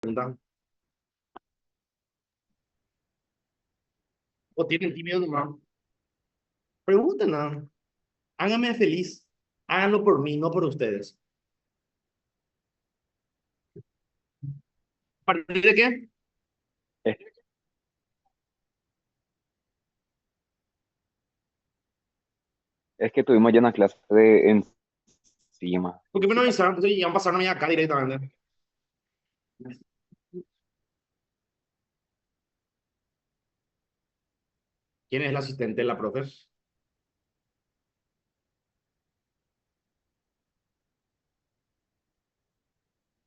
Pregunta. ¿O tienen tímido nomás? Pregunten, nada. Háganme feliz. Háganlo por mí, no por ustedes. ¿A partir de qué? Es, es que tuvimos ya una clase de enzima. ¿Por qué me no avisaron? Entonces ya pasaron acá directamente. ¿Quién es el asistente de la profe?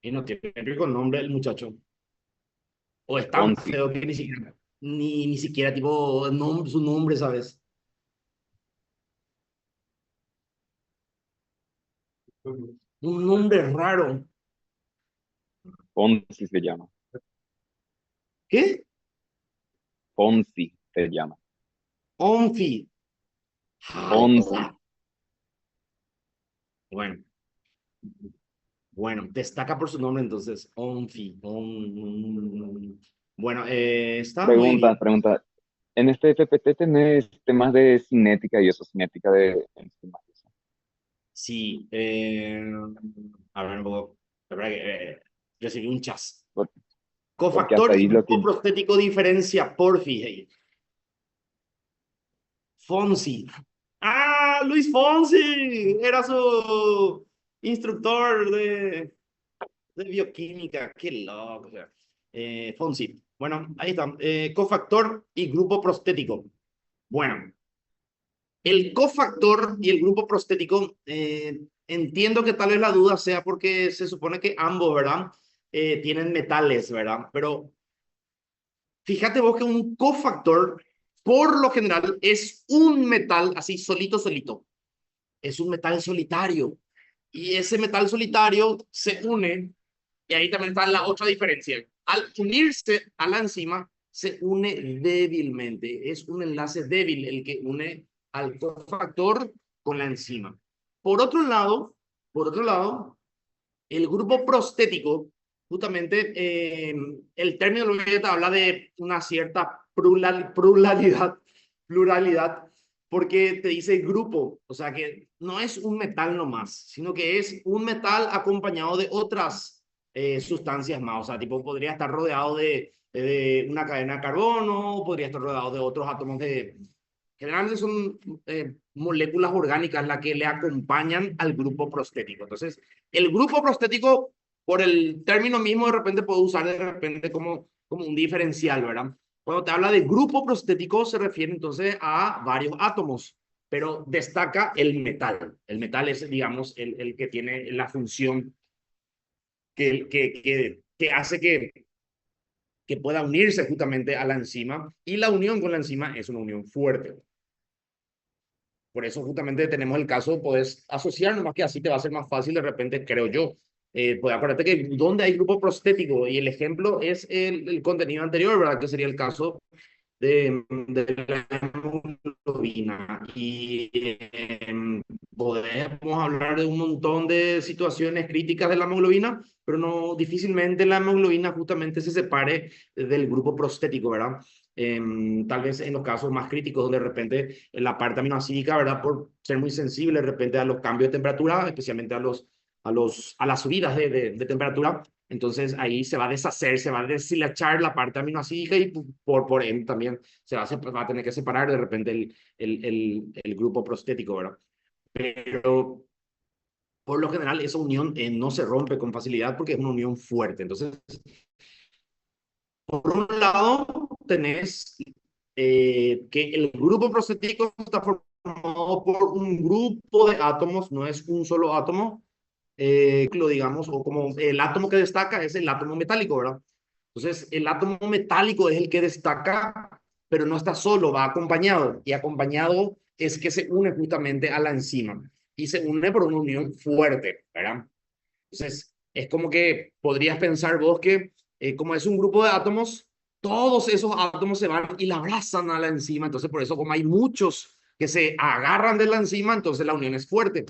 Y no tiene el nombre del muchacho. O es tan Fonsi, feo que ni siquiera tipo su nombre, ¿sabes? Un nombre raro. Fonsi se llama. ¿Qué? Fonsi se llama. Onfi. Ay, Fonsi. hola. Bueno, bueno, destaca por su nombre entonces. Onfi. Bueno, está muy Pregunta, bien. pregunta. En este FPT tenés temas de cinética y eso, cinética de enzimas. Sí, a ver, un poco. Espera que recibí un chas. Por- Porque Cofactor hasta y ahí lo grupo que... prostético diferencia porfi. Hey. Fonsi. ¡Ah! Luis Fonsi. Era su instructor de bioquímica. Qué loco. O sea, Fonsi. Bueno, ahí está. Cofactor y grupo prostético. Bueno, el cofactor y el grupo prostético, entiendo que tal vez la duda sea porque se supone que ambos, ¿verdad? Tienen metales, ¿verdad? Pero fíjate vos que un cofactor, por lo general, es un metal así solito, solito. Es un metal solitario. Y ese metal solitario se une, y ahí también está la otra diferencia. Al unirse a la enzima, se une débilmente. Es un enlace débil el que une al cofactor con la enzima. Por otro lado, por otro lado, el grupo prostético, justamente el término habla de una cierta pluralidad, porque te dice grupo, o sea que no es un metal nomás, sino que es un metal acompañado de otras sustancias más, o sea, tipo podría estar rodeado de una cadena de carbono, podría estar rodeado de otros átomos de... Generalmente son moléculas orgánicas las que le acompañan al grupo prostético. Entonces, el grupo prostético, por el término mismo, de repente puedo usar de repente como un diferencial, ¿verdad? Cuando te habla de grupo prostético, se refiere entonces a varios átomos, pero destaca el metal. El metal es, digamos, el que tiene la función que hace que pueda unirse justamente a la enzima, y la unión con la enzima es una unión fuerte. Por eso justamente tenemos el caso, puedes asociar, nomás que así te va a ser más fácil de repente, creo yo. Pues acuérdate que donde hay grupo prostético y el ejemplo es el contenido anterior, ¿verdad? Que sería el caso de la hemoglobina. Y podemos hablar de un montón de situaciones críticas de la hemoglobina, pero no difícilmente la hemoglobina justamente se separe del grupo prostético, ¿verdad? Tal vez en los casos más críticos, donde de repente la parte aminoácidica, ¿verdad? Por ser muy sensible de repente a los cambios de temperatura, especialmente a las subidas de temperatura, entonces ahí se va a deshacer, se va a deshilachar la parte aminoácidica y por ende también va a tener que separar de repente el grupo prostético, ¿verdad? Pero por lo general esa unión no se rompe con facilidad porque es una unión fuerte. Entonces, por un lado, tenés que el grupo prostético está formado por un grupo de átomos, no es un solo átomo, lo digamos, o como el átomo que destaca es el átomo metálico, ¿verdad? Entonces, el átomo metálico es el que destaca, pero no está solo, va acompañado, y acompañado es que se une justamente a la enzima, y se une por una unión fuerte, ¿verdad? Entonces, es como que podrías pensar vos que como es un grupo de átomos, todos esos átomos se van y la abrazan a la enzima. Entonces, por eso, como hay muchos que se agarran de la enzima, entonces la unión es fuerte.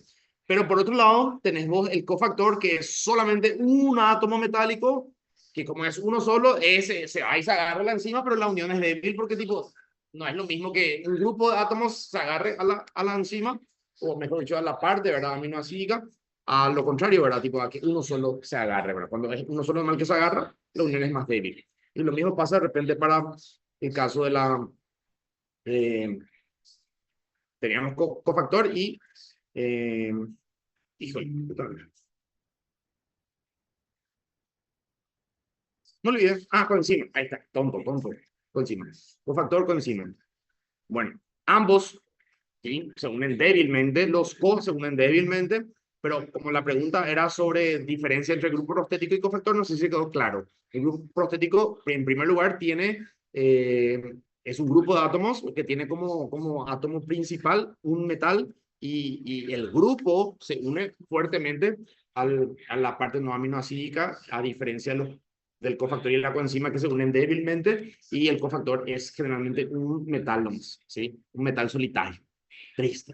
Pero por otro lado, tenés vos el cofactor, que es solamente un átomo metálico que como es uno solo, ahí se agarra la enzima, pero la unión es débil porque tipo, no es lo mismo que un grupo de átomos se agarre a la enzima, o mejor dicho, a la parte, ¿verdad? Aminoácidica, a lo contrario, ¿verdad? Tipo, a que uno solo se agarre, ¿verdad? Cuando es uno solo mal que se agarra, la unión es más débil. Y lo mismo pasa de repente para el caso de la... Eh, teníamos cofactor y... Eh, híjole, no olvides. Ah, coenzima. Ahí está. Tonto, tonto. Coenzima. Cofactor coenzima. Bueno, ambos, ¿sí?, se unen débilmente. Los co se unen débilmente. Pero como la pregunta era sobre diferencia entre grupo prostético y cofactor, no sé si quedó claro. El grupo prostético, en primer lugar, tiene, es un grupo de átomos que tiene como átomo principal un metal y el grupo se une fuertemente a la parte no aminoácidica, a diferencia de del cofactor y la coenzima que se unen débilmente, y el cofactor es generalmente un metal nomás, ¿sí? Un metal solitario. Triste.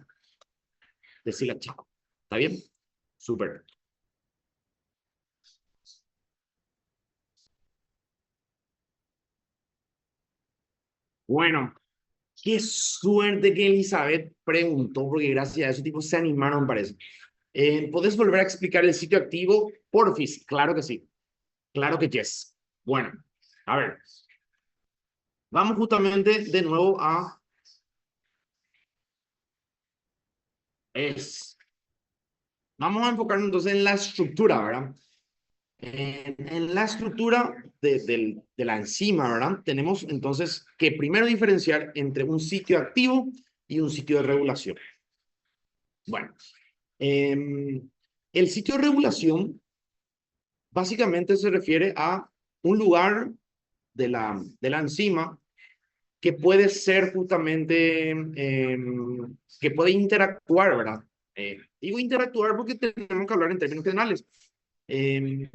Decirle, chico. ¿Está bien? Súper. Bueno, qué suerte que Elizabeth preguntó, porque gracias a eso, tipo, se animaron, parece. ¿Podés volver a explicar el sitio activo? Porfis, claro que sí. Claro que yes. Bueno, a ver, vamos justamente de nuevo a... Es, vamos a enfocarnos entonces en la estructura, ¿verdad? En la estructura de la enzima, ¿verdad? Tenemos entonces que primero diferenciar entre un sitio activo y un sitio de regulación. Bueno, eh, el sitio de regulación básicamente se refiere a un lugar de la enzima que puede ser justamente, que puede interactuar, ¿verdad? Digo interactuar porque tenemos que hablar en términos generales. Eh,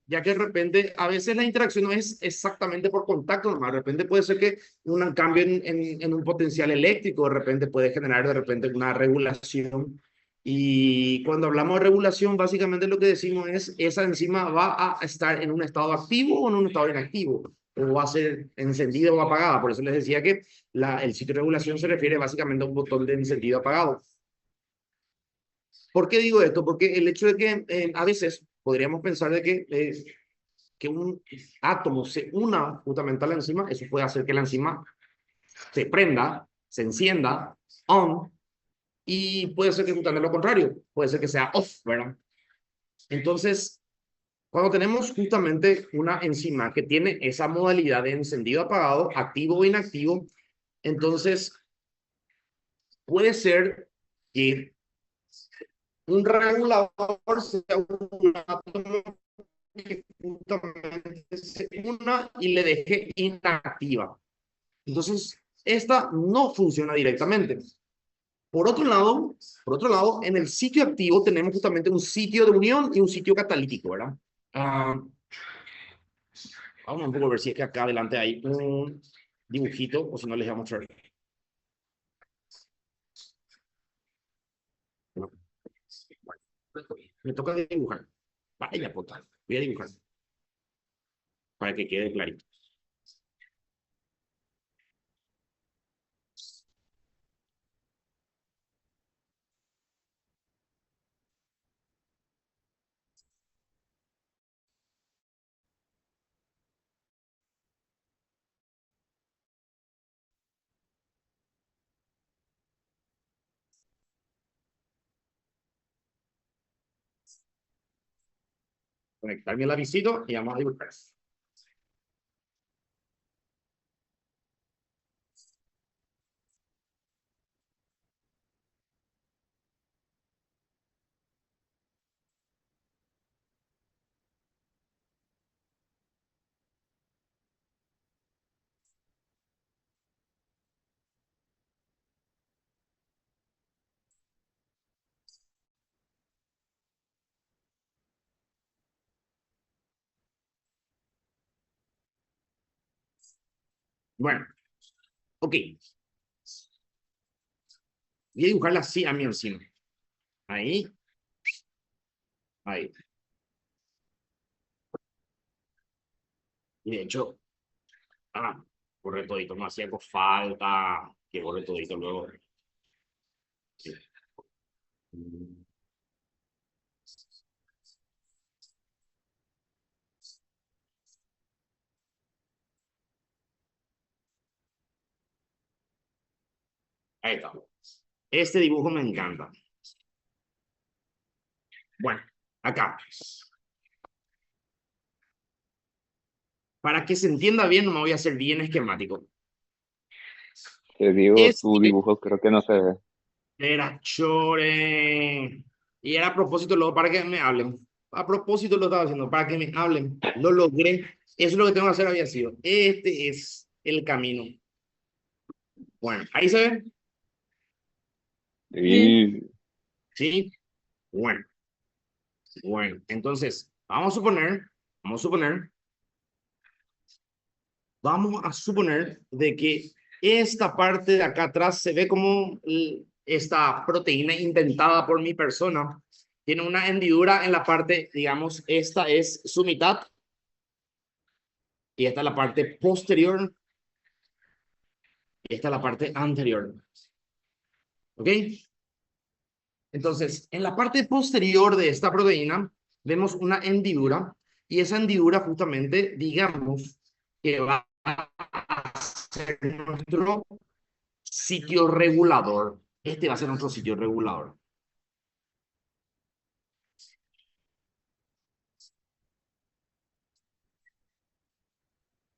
ya que de repente, a veces la interacción no es exactamente por contacto, nomás de repente puede ser que un cambio en un potencial eléctrico, de repente puede generar de repente una regulación. Y cuando hablamos de regulación, básicamente lo que decimos es, esa enzima va a estar en un estado activo o en un estado inactivo, o va a ser encendida o apagada. Por eso les decía que el sitio de regulación se refiere básicamente a un botón de encendido apagado. ¿Por qué digo esto? Porque el hecho de que a veces podríamos pensar de que un átomo se una justamente a la enzima, eso puede hacer que la enzima se prenda, se encienda, on, y puede ser que justamente lo contrario, puede ser que sea off, ¿verdad? Entonces, cuando tenemos justamente una enzima que tiene esa modalidad de encendido apagado, activo o inactivo, entonces puede ser que un regulador sea un átomo que justamente se una y le deje inactiva. Entonces, esta no funciona directamente. Por otro lado, en el sitio activo tenemos justamente un sitio de unión y un sitio catalítico, ¿verdad? Ah, vamos a un poco a ver si es que acá adelante hay un dibujito, o si no les voy a mostrar. No. Bueno, me toca dibujar. Vaya puta, voy a dibujar para que quede clarito. Conectar mi lapicito y vamos a dibujar. Bueno, ok. Voy a dibujarla así a mí encima. Ahí, ahí. Y de hecho, borré todito, no hacía falta que borre todito luego. Sí. Ahí está. Este dibujo me encanta. Bueno, acá. Para que se entienda bien, no me voy a hacer bien esquemático. Te digo, tu Este dibujo creo que no se ve. era chore. Y era a propósito, luego, para que me hablen. A propósito lo estaba haciendo, para que me hablen. Lo logré. Eso es lo que tengo que hacer, había sido. Este es el camino. Bueno, ahí se ve. Y Sí. Bueno, bueno. Entonces, vamos a suponer de que esta parte de acá atrás se ve como esta proteína inventada por mi persona. Tiene una hendidura en la parte, digamos, esta es su mitad y esta es la parte posterior y esta es la parte anterior. ¿Ok? Entonces, en la parte posterior de esta proteína vemos una hendidura y esa hendidura justamente, digamos, que va a ser nuestro sitio regulador. Este va a ser nuestro sitio regulador.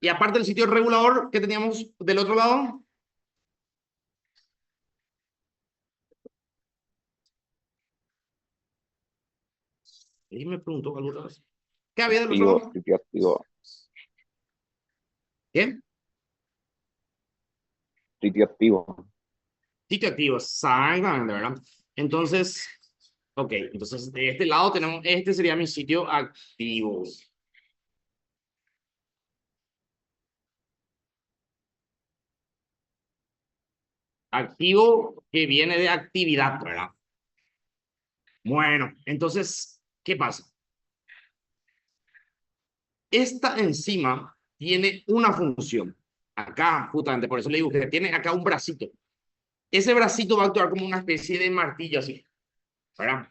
Y aparte del sitio regulador que teníamos del otro lado, y me preguntó alguna vez, ¿qué había del otro activo, lado? sitio activo, ¿Qué? sitio activo. Sitio activo, exactamente, ¿verdad? Entonces, ok, entonces de este lado tenemos, este sería mi sitio activo. Activo que viene de actividad, ¿verdad? Bueno, entonces, ¿qué pasa? Esta enzima tiene una función. Acá, justamente, por eso le digo que tiene acá un bracito. Ese bracito va a actuar como una especie de martillo así, ¿verdad?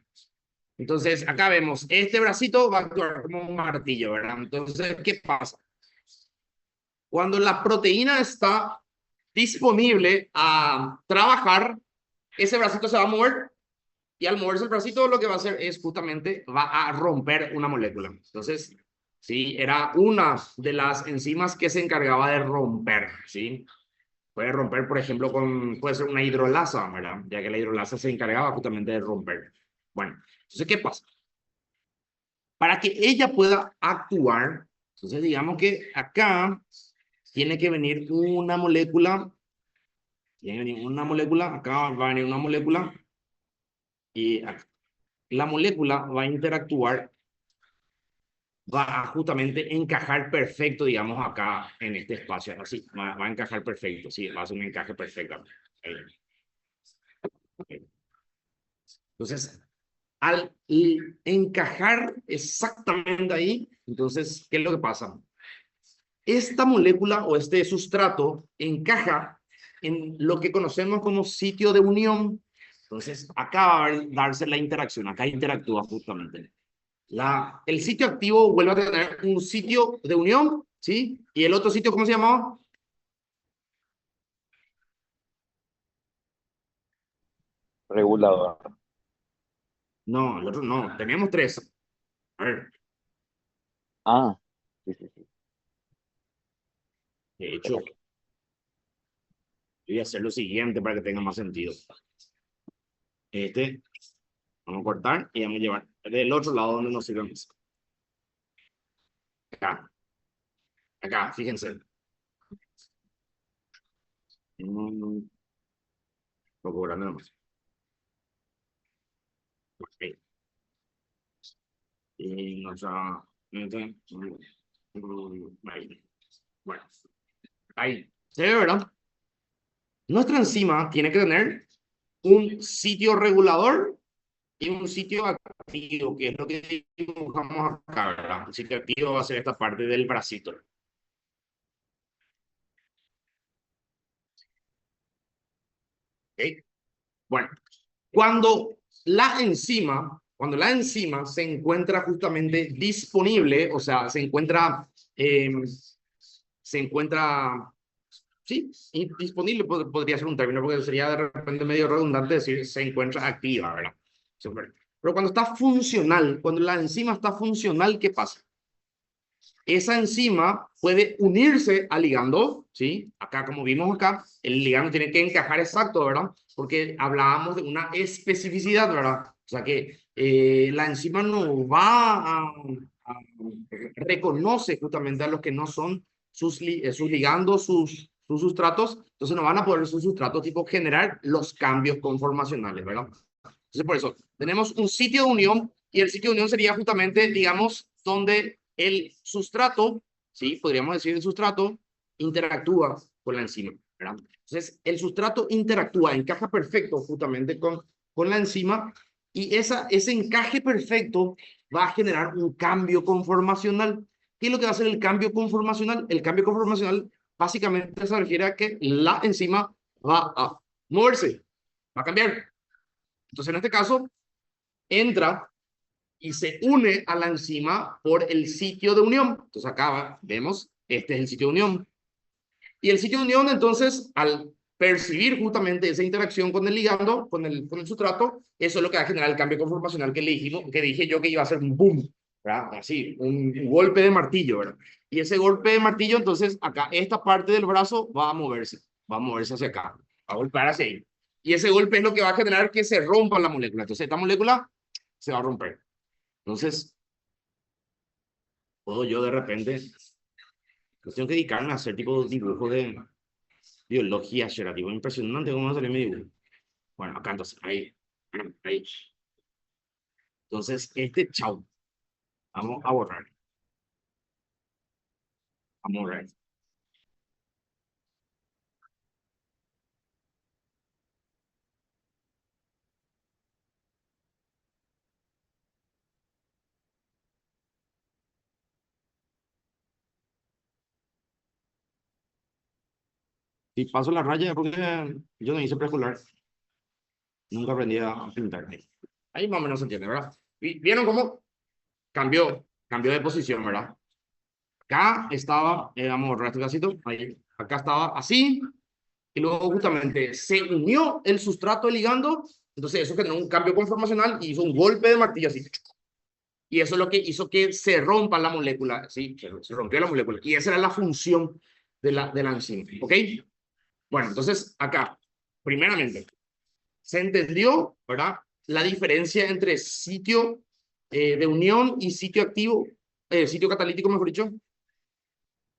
Entonces, acá vemos, este bracito va a actuar como un martillo, ¿verdad? Entonces, ¿qué pasa? Cuando la proteína está disponible a trabajar, ese bracito se va a mover y al moverse el bracito lo que va a hacer es justamente va a romper una molécula. Entonces, sí, era una de las enzimas que se encargaba de romper, ¿sí? Puede romper, por ejemplo, puede ser una hidrolasa, ¿verdad? Ya que la hidrolasa se encargaba justamente de romper. Bueno, entonces, ¿qué pasa? Para que ella pueda actuar, entonces digamos que acá tiene que venir una molécula, acá va a venir una molécula y la molécula va a interactuar, va a justamente encajar perfecto, digamos, acá en este espacio, así, va a encajar perfecto, sí, va a ser un encaje perfecto. Entonces, al encajar exactamente ahí, entonces, ¿qué es lo que pasa? Esta molécula o este sustrato encaja en lo que conocemos como sitio de unión. Entonces, acá va a darse la interacción, acá interactúa justamente. El sitio activo vuelve a tener un sitio de unión, ¿sí? Y el otro sitio, ¿cómo se llamaba? Regulador. No, el otro no, tenemos tres. A ver, Ah, sí, sí, sí. de hecho, Espera. voy a hacer lo siguiente para que tenga más sentido. Este, vamos a cortar y vamos a llevar del otro lado donde nos sirve más. Acá, acá, fíjense. Un poco grande nomás. Ok. Y nos ahí. Bueno, ahí. ¿Se ve, verdad? Nuestra enzima tiene que tener un sitio regulador y un sitio activo, que es lo que dibujamos acá, ¿verdad? El sitio activo va a ser esta parte del bracito. Bueno, cuando la enzima se encuentra justamente disponible, o sea, se encuentra, sí, disponible podría ser un término, porque sería de repente medio redundante decir se encuentra activa, ¿verdad? Super. Pero cuando está funcional, cuando la enzima está funcional, ¿qué pasa? Esa enzima puede unirse al ligando, ¿sí? Acá, como vimos acá, el ligando tiene que encajar exacto, ¿verdad? Porque hablábamos de una especificidad, ¿verdad? O sea que la enzima no va a reconoce justamente a los que no son sus ligandos, sus sustratos, entonces no van a poder sus sustratos tipo generar los cambios conformacionales, ¿verdad? Entonces, por eso, tenemos un sitio de unión y el sitio de unión sería justamente, digamos, donde el sustrato, ¿sí? Podríamos decir el sustrato, interactúa con la enzima, ¿verdad? Entonces, el sustrato interactúa, encaja perfecto justamente con la enzima y ese encaje perfecto va a generar un cambio conformacional. ¿Qué es lo que va a hacer el cambio conformacional? El cambio conformacional básicamente se refiere a que la enzima va a moverse, va a cambiar. Entonces, en este caso, entra y se une a la enzima por el sitio de unión. Entonces, acá vemos, este es el sitio de unión. Y el sitio de unión, entonces, al percibir justamente esa interacción con el ligando, con el sustrato, eso es lo que va a generar el cambio conformacional que dije yo que iba a ser un boom, ¿verdad? Así, un golpe de martillo, ¿verdad? Y ese golpe de martillo, entonces, acá, esta parte del brazo va a moverse hacia acá, va a golpear hacia ahí. Y ese golpe es lo que va a generar que se rompa la molécula. Entonces, esta molécula se va a romper. Entonces, puedo yo de repente, pues tengo que dedicarme a hacer tipo dibujo de biología, será tipo impresionante cómo va a salir mi dibujo. Bueno, acá entonces, ahí. Entonces, chau, vamos a borrar, vamos a borrar. Y paso la raya porque yo no hice preescolar, nunca aprendí a pintar. Ahí más o menos se entiende, ¿verdad? ¿Vieron cómo cambió de posición, ¿verdad? Acá estaba, vamos a borrar este casito, ahí, acá estaba así, y luego justamente se unió el sustrato del ligando, entonces eso generó un cambio conformacional y hizo un golpe de martillo así. Y eso es lo que hizo que se rompa la molécula, ¿sí? Se rompió la molécula. Y esa era la función de la enzima, ¿ok? Bueno, entonces acá, primeramente, se entendió, ¿verdad? La diferencia entre sitio de unión y sitio activo, sitio catalítico, mejor dicho,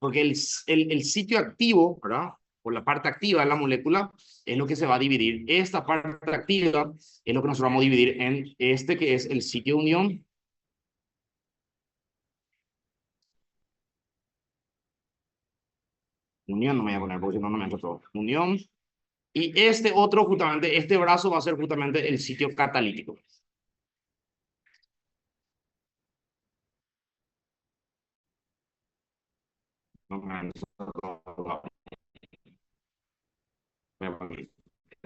porque el sitio activo, ¿verdad? Por la parte activa de la molécula, es lo que se va a dividir. Esta parte activa es lo que nosotros vamos a dividir en este que es el sitio de unión. Unión no me voy a poner porque si no, no me entra todo. Unión. Y este otro, justamente, este brazo va a ser justamente el sitio catalítico.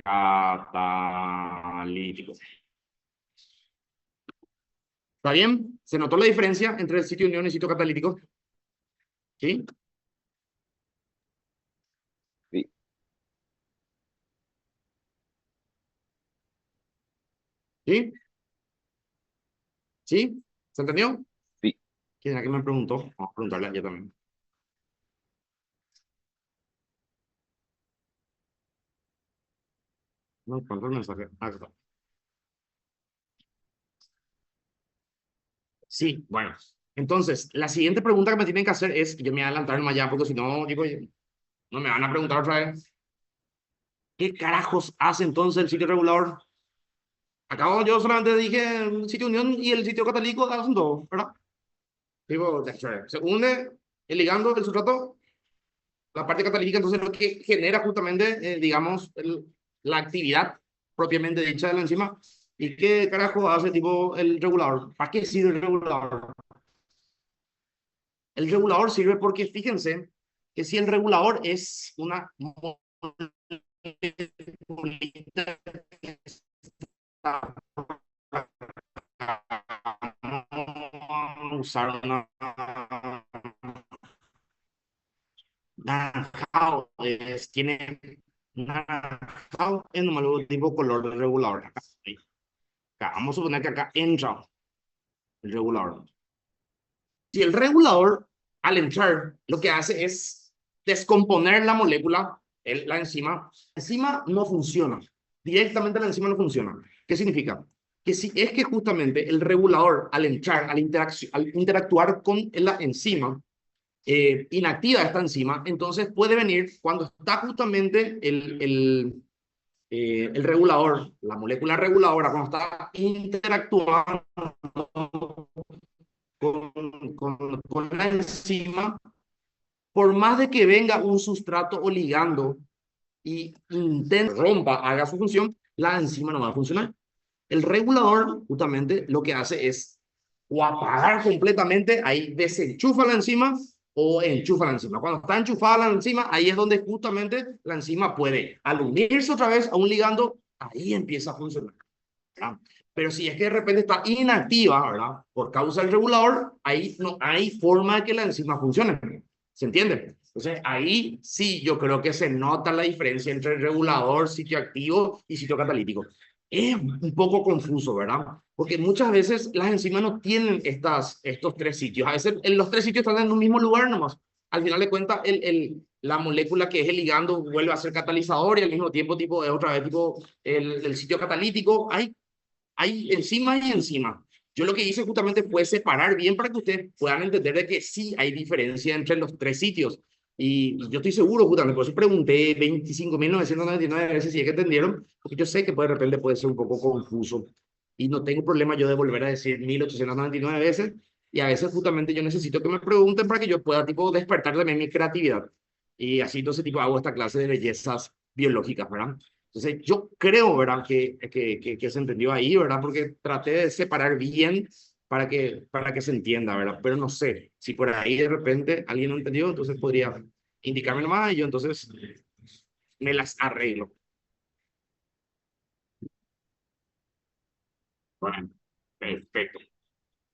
Catalítico. ¿Está bien? ¿Se notó la diferencia entre el sitio unión y el sitio catalítico? ¿Sí? Sí, ¿Sí? ¿Sí? ¿Se entendió? sí. ¿Quién era que me preguntó? Vamos a preguntarle a ella también. No, ¿cuánto el mensaje? Ah, está. Sí, bueno. Entonces, la siguiente pregunta que me tienen que hacer es, yo me voy a adelantar más allá porque si no, digo, no me van a preguntar otra vez. ¿Qué carajos hace entonces el sitio regulador? Acabo, yo solamente dije el sitio unión y el sitio catalítico hacen todo, ¿verdad? Digo, se une el ligando, el sustrato, la parte catalítica, entonces lo que genera justamente, digamos, la actividad propiamente dicha de la enzima. ¿Y qué carajo hace tipo el regulador? ¿Para qué sirve el regulador? El regulador sirve porque fíjense que si el regulador es una moleculita que está usar una naranjado, tiene naranjado en un tipo color regulador. Acá, acá, vamos a suponer que acá entra el regulador. Si el regulador, al entrar, lo que hace es descomponer la molécula, la enzima no funciona. Directamente la enzima no funciona. ¿Qué significa? Que si es que justamente el regulador, al entrar, al interactuar con la enzima, inactiva esta enzima, entonces puede venir cuando está justamente el regulador, la molécula reguladora, cuando está interactuando con la enzima, por más de que venga un sustrato o ligando y intente rompa, haga su función, la enzima no va a funcionar. El regulador justamente lo que hace es o apagar completamente, ahí desenchufa la enzima o enchufa la enzima. Cuando está enchufada la enzima, ahí es donde justamente la enzima puede, al unirse otra vez a un ligando, ahí empieza a funcionar, ¿verdad? Pero si es que de repente está inactiva, ¿verdad? Por causa del regulador, ahí no hay forma de que la enzima funcione. ¿Se entiende? Entonces, ahí sí yo creo que se nota la diferencia entre el regulador, sitio activo y sitio catalítico. Es un poco confuso, ¿verdad? Porque muchas veces las enzimas no tienen estos tres sitios. A veces los tres sitios están en un mismo lugar nomás. Al final de cuentas, la molécula que es el ligando vuelve a ser catalizador y al mismo tiempo tipo, es otra vez tipo el sitio catalítico. Hay enzimas y enzimas. Yo lo que hice justamente fue separar bien para que ustedes puedan entender de que sí hay diferencia entre los tres sitios. Y yo estoy seguro, justamente, por eso pregunté 25.999 veces si es que entendieron, porque yo sé que de repente puede ser un poco confuso. Y no tengo problema yo de volver a decir 1.899 veces. Y a veces justamente yo necesito que me pregunten para que yo pueda tipo despertar también mi creatividad. Y así entonces tipo hago esta clase de bellezas biológicas, ¿verdad? Entonces, yo creo, ¿verdad?, que se entendió ahí, ¿verdad? Porque traté de separar bien para que se entienda, ¿verdad? Pero no sé, si por ahí de repente alguien no entendió, entonces podría indicarme nomás y yo entonces me las arreglo. Bueno, perfecto.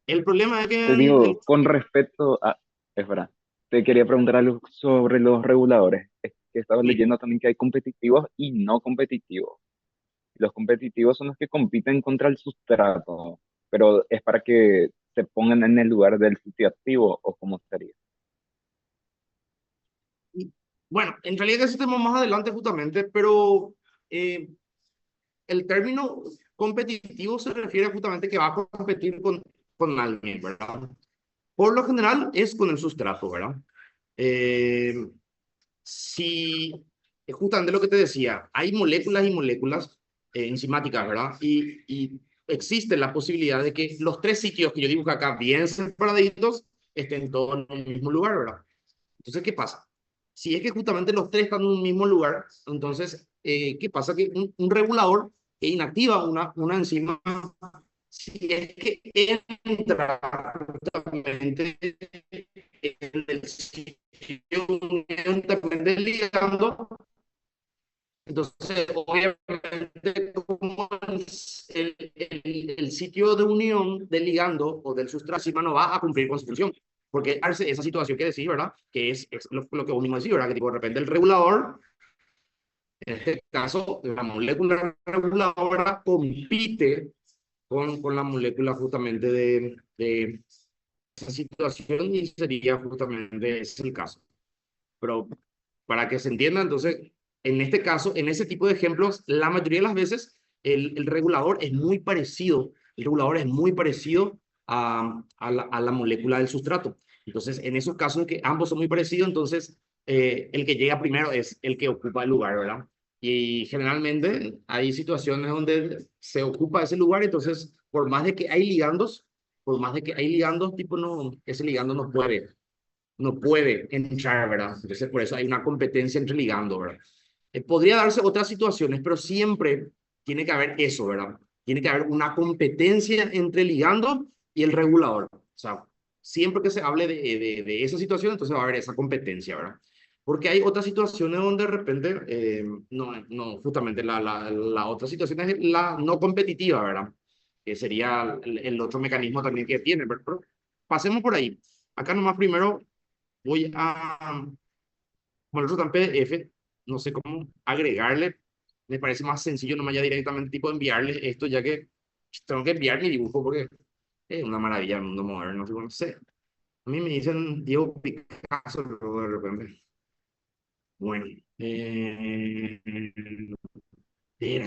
El problema es que Te digo, con respecto a, es verdad, te quería preguntar algo sobre los reguladores. Es que estaba sí, leyendo también que hay competitivos y no competitivos. Los competitivos son los que compiten contra el sustrato, pero es para que se pongan en el lugar del sitio activo o cómo sería. y, bueno, en realidad ese tema más adelante justamente, pero eh, el término competitivo se refiere justamente que va a competir con alguien, ¿verdad? Por lo general es con el sustrato, ¿verdad? Eh, si, justamente lo que te decía, hay moléculas y moléculas enzimáticas, ¿verdad? Y existe la posibilidad de que los tres sitios que yo dibujo acá, bien separaditos, estén todos en el mismo lugar, ¿verdad? Entonces, ¿qué pasa? Si es que justamente los tres están en un mismo lugar, entonces, ¿qué pasa? Que un regulador que inactiva una enzima, si es que entra justamente en el sitio unión también del ligando, entonces obviamente como el sitio de unión del ligando o del sustrato no va a cumplir con su función. Porque esa situación que decís, ¿verdad? Que es lo que vos mismo decís, ¿verdad? Que tipo, de repente el regulador, en este caso, la molécula reguladora compite con la molécula justamente de esa situación y sería justamente ese el caso. Pero para que se entienda, entonces, en este caso, en ese tipo de ejemplos, la mayoría de las veces el regulador es muy parecido, el regulador es muy parecido a la molécula del sustrato. Entonces, en esos casos en que ambos son muy parecidos, entonces el que llega primero es el que ocupa el lugar, ¿verdad? Y generalmente hay situaciones donde se ocupa ese lugar, entonces, por más de que hay ligandos, tipo, no, ese ligando no puede entrar, ¿verdad? Entonces, por eso hay una competencia entre ligando, ¿verdad? Podría darse otras situaciones, pero siempre tiene que haber eso, ¿verdad? Tiene que haber una competencia entre el ligando y el regulador. O sea, siempre que se hable de esa situación, entonces va a haber esa competencia, ¿verdad? Porque hay otras situaciones donde de repente, justamente la otra situación es la no competitiva, ¿verdad? Que sería el otro mecanismo también que tiene. Pero pasemos por ahí. Acá nomás primero voy a, bueno, eso está en PDF, no sé cómo agregarle. Me parece más sencillo nomás ya directamente tipo enviarle esto, ya que tengo que enviar mi dibujo porque es una maravilla el mundo moderno. No sé. A mí me dicen Diego Picasso luego de repente. Bueno,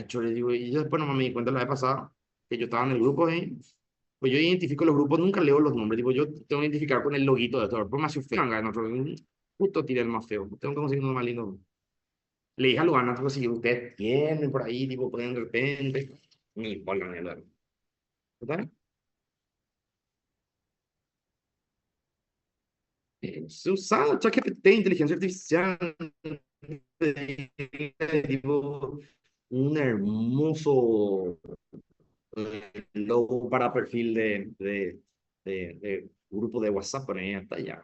yo le digo, y yo después no me di cuenta la vez pasada que yo estaba en el grupo, pues yo identifico los grupos, nunca leo los nombres, digo, yo tengo que identificar con el loguito de esto, por más si fue justo tiré el más feo, tengo que conseguir uno más lindo. Le dije a Luana, pues, si ustedes tienen por ahí, tipo, pueden de repente, ni bola, ni hablar. ¿Verdad? Se usa ChatGPT, inteligencia artificial, tipo, un hermoso logo para perfil de grupo de WhatsApp, por ahí hasta allá.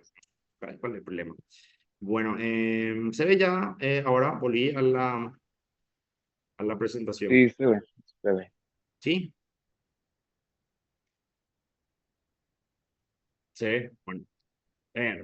¿Cuál es el problema? Bueno, se ve ya, ahora volví a la presentación. Sí, se ve, se ve. ¿Sí? Se ve. Bueno,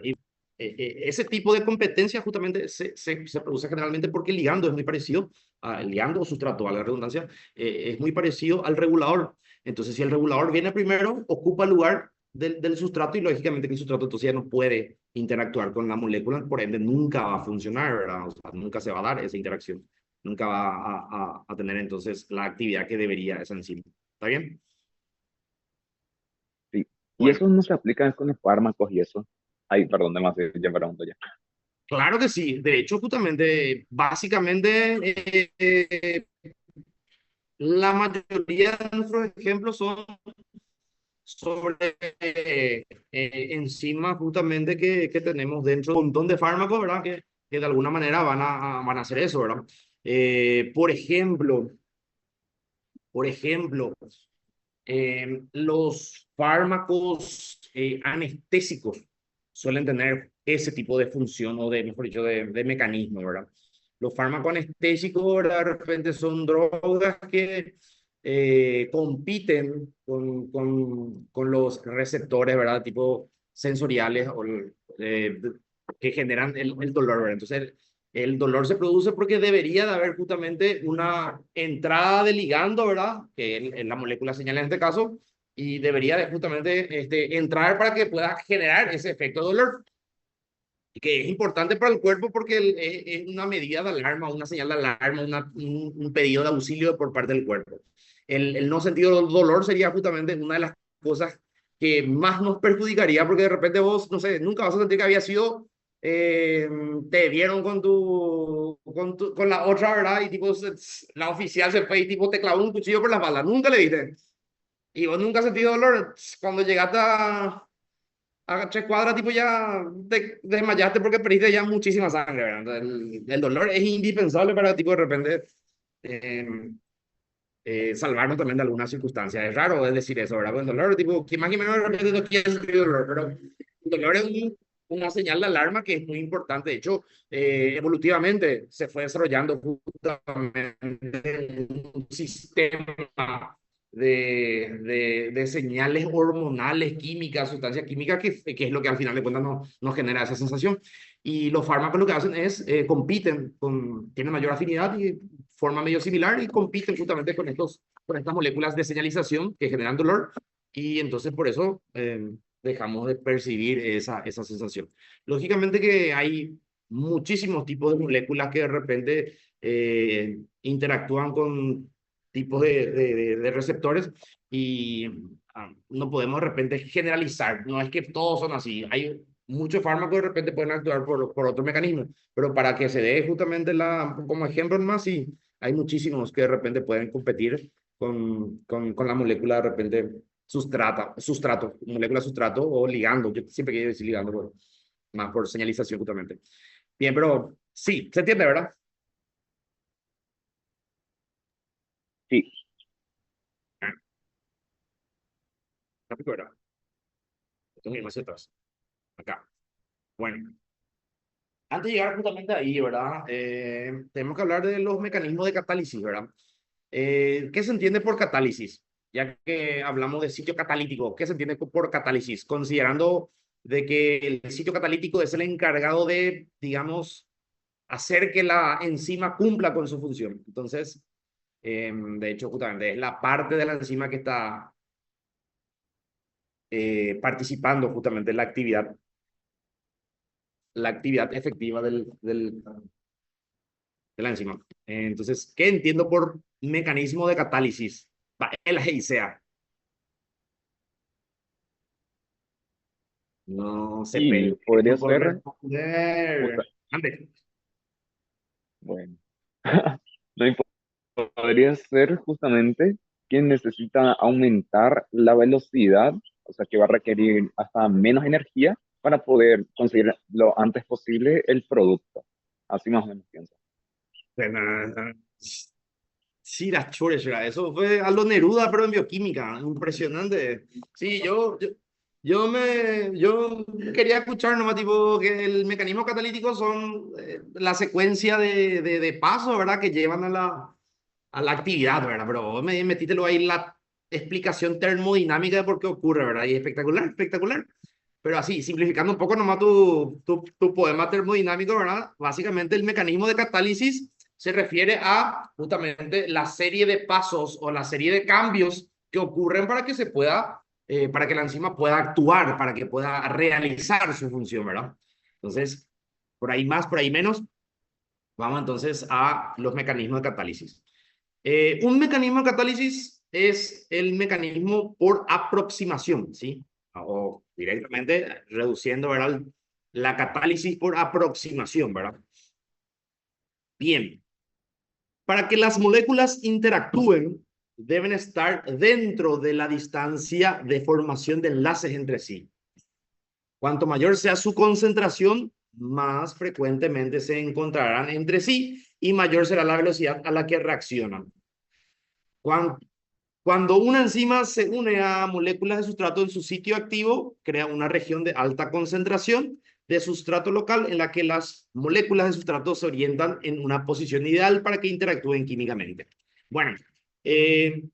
y, ese tipo de competencia justamente se produce generalmente porque el ligando es muy parecido, el ligando o sustrato, a la redundancia, es muy parecido al regulador. Entonces, si el regulador viene primero, ocupa el lugar del sustrato y lógicamente que el sustrato entonces ya no puede interactuar con la molécula, por ende nunca va a funcionar, ¿verdad? O sea, nunca se va a dar esa interacción, nunca va a tener entonces la actividad que debería esa enzima. ¿Está bien? Sí. Y Bueno. eso no se aplica con los fármacos y eso. Ay, perdón, demasiado, ya pregunto ya. Claro que sí. De hecho, justamente, básicamente, la mayoría de nuestros ejemplos son sobre enzimas justamente que tenemos dentro de un montón de fármacos, ¿verdad? Que de alguna manera van a hacer eso, ¿verdad? Eh, por ejemplo, por ejemplo, los fármacos anestésicos suelen tener ese tipo de función o de, mejor dicho, de mecanismo, ¿verdad? Los fármacos anestésicos, ¿verdad? De repente son drogas que compiten con los receptores, ¿verdad? Tipo sensoriales o, eh, que generan el dolor, ¿verdad? Entonces, el dolor se produce porque debería de haber justamente una entrada de ligando, ¿verdad? Que es la molécula señal en este caso, y debería de justamente entrar para que pueda generar ese efecto de dolor, que es importante para el cuerpo porque es una medida de alarma, una señal de alarma, un pedido de auxilio por parte del cuerpo. El no sentido del dolor sería justamente una de las cosas que más nos perjudicaría porque de repente vos, no sé, nunca vas a sentir que había sido, eh, te vieron con la otra, ¿verdad? Y tipo, la oficial se fue y tipo te clavó un cuchillo por la espalda, nunca le viste. Y vos nunca has sentido dolor cuando llegaste a 3 cuadras, tipo ya te desmayaste porque perdiste ya muchísima sangre, ¿verdad? Entonces, el dolor es indispensable para, tipo, de repente eh, salvarnos también de algunas circunstancias. Es raro decir eso, ¿verdad? Porque el dolor, tipo, que más que menos de repente no quiere sentir dolor, pero el dolor es una señal de alarma que es muy importante. De hecho, evolutivamente se fue desarrollando justamente un sistema de señales hormonales, químicas, sustancias químicas, que es lo que al final de cuentas nos genera esa sensación. Y los fármacos lo que hacen es compiten, tienen mayor afinidad y forma medio similar y compiten justamente con estas moléculas de señalización que generan dolor y entonces por eso dejamos de percibir esa sensación. Lógicamente que hay muchísimos tipos de moléculas que de repente interactúan con tipos de receptores y no podemos de repente generalizar, no es que todos son así, hay muchos fármacos de repente pueden actuar por otro mecanismo, pero para que se dé justamente como ejemplo más, sí, hay muchísimos que de repente pueden competir con la molécula de repente sustrato, molécula sustrato o ligando. Yo siempre quiero decir ligando, más por señalización justamente. Bien, pero sí, se entiende, ¿verdad? Sí, Ah, rápido, ¿verdad? Tengo que ir más atrás. Acá. Bueno. Antes de llegar justamente ahí, ¿verdad? Tenemos que hablar de los mecanismos de catálisis, ¿verdad? ¿Qué se entiende por catálisis? Ya que hablamos de sitio catalítico, ¿qué se entiende por catálisis? Considerando de que el sitio catalítico es el encargado de, digamos, hacer que la enzima cumpla con su función. Entonces, de hecho, justamente es la parte de la enzima que está participando justamente en la actividad efectiva de la enzima. Entonces, ¿qué entiendo por mecanismo de catálisis? Va, el GICA. No se Y peleen podría por ser, responder. justa- Ande. bueno, no podría ser justamente que necesita aumentar la velocidad, o sea que va a requerir hasta menos energía para poder conseguir lo antes posible el producto. Así más o menos pienso. Sí, las chores, era. Eso fue a lo Neruda, pero en bioquímica. Impresionante. Sí, yo quería escuchar nomás, tipo, que el mecanismo catalítico son la secuencia de pasos, ¿verdad? Que llevan a la actividad, ¿verdad? Pero vos me metítelo ahí la explicación termodinámica de por qué ocurre, ¿verdad? Y espectacular, espectacular. Pero así, simplificando un poco nomás tu poema termodinámico, ¿verdad? Básicamente el mecanismo de catálisis se refiere a justamente la serie de pasos o la serie de cambios que ocurren para que se pueda, para que la enzima pueda actuar, para que pueda realizar su función, ¿verdad? Entonces, por ahí más, por ahí menos, vamos entonces a los mecanismos de catálisis. Un mecanismo de catálisis es el mecanismo por aproximación, ¿sí? O directamente reduciendo, ¿verdad? La catálisis por aproximación, ¿verdad? Bien, para que las moléculas interactúen, deben estar dentro de la distancia de formación de enlaces entre sí. Cuanto mayor sea su concentración, más frecuentemente se encontrarán entre sí y mayor será la velocidad a la que reaccionan. Cuando una enzima se une a moléculas de sustrato en su sitio activo, crea una región de alta concentración de sustrato local en la que las moléculas de sustrato se orientan en una posición ideal para que interactúen químicamente. Bueno, eh,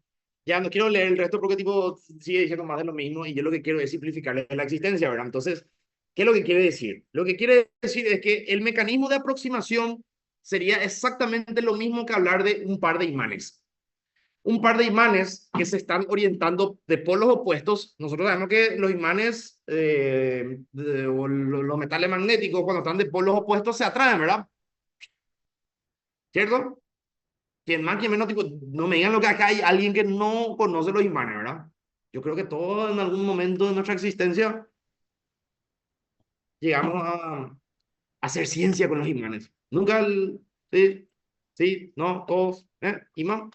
ya no quiero leer el resto porque tipo sigue diciendo más de lo mismo y yo lo que quiero es simplificar la existencia, ¿verdad? Entonces, ¿qué es lo que quiere decir? Lo que quiere decir es que el mecanismo de aproximación sería exactamente lo mismo que hablar de un par de imanes. Un par de imanes que se están orientando de polos opuestos. Nosotros sabemos que los imanes o los metales magnéticos, cuando están de polos opuestos, se atraen, ¿verdad? ¿Cierto? Quien más, quien menos, tipo, no me digan lo que acá hay alguien que no conoce los imanes, ¿verdad? Yo creo que todos en algún momento de nuestra existencia llegamos a hacer ciencia con los imanes. Nunca, sí, sí, no, todos, imán.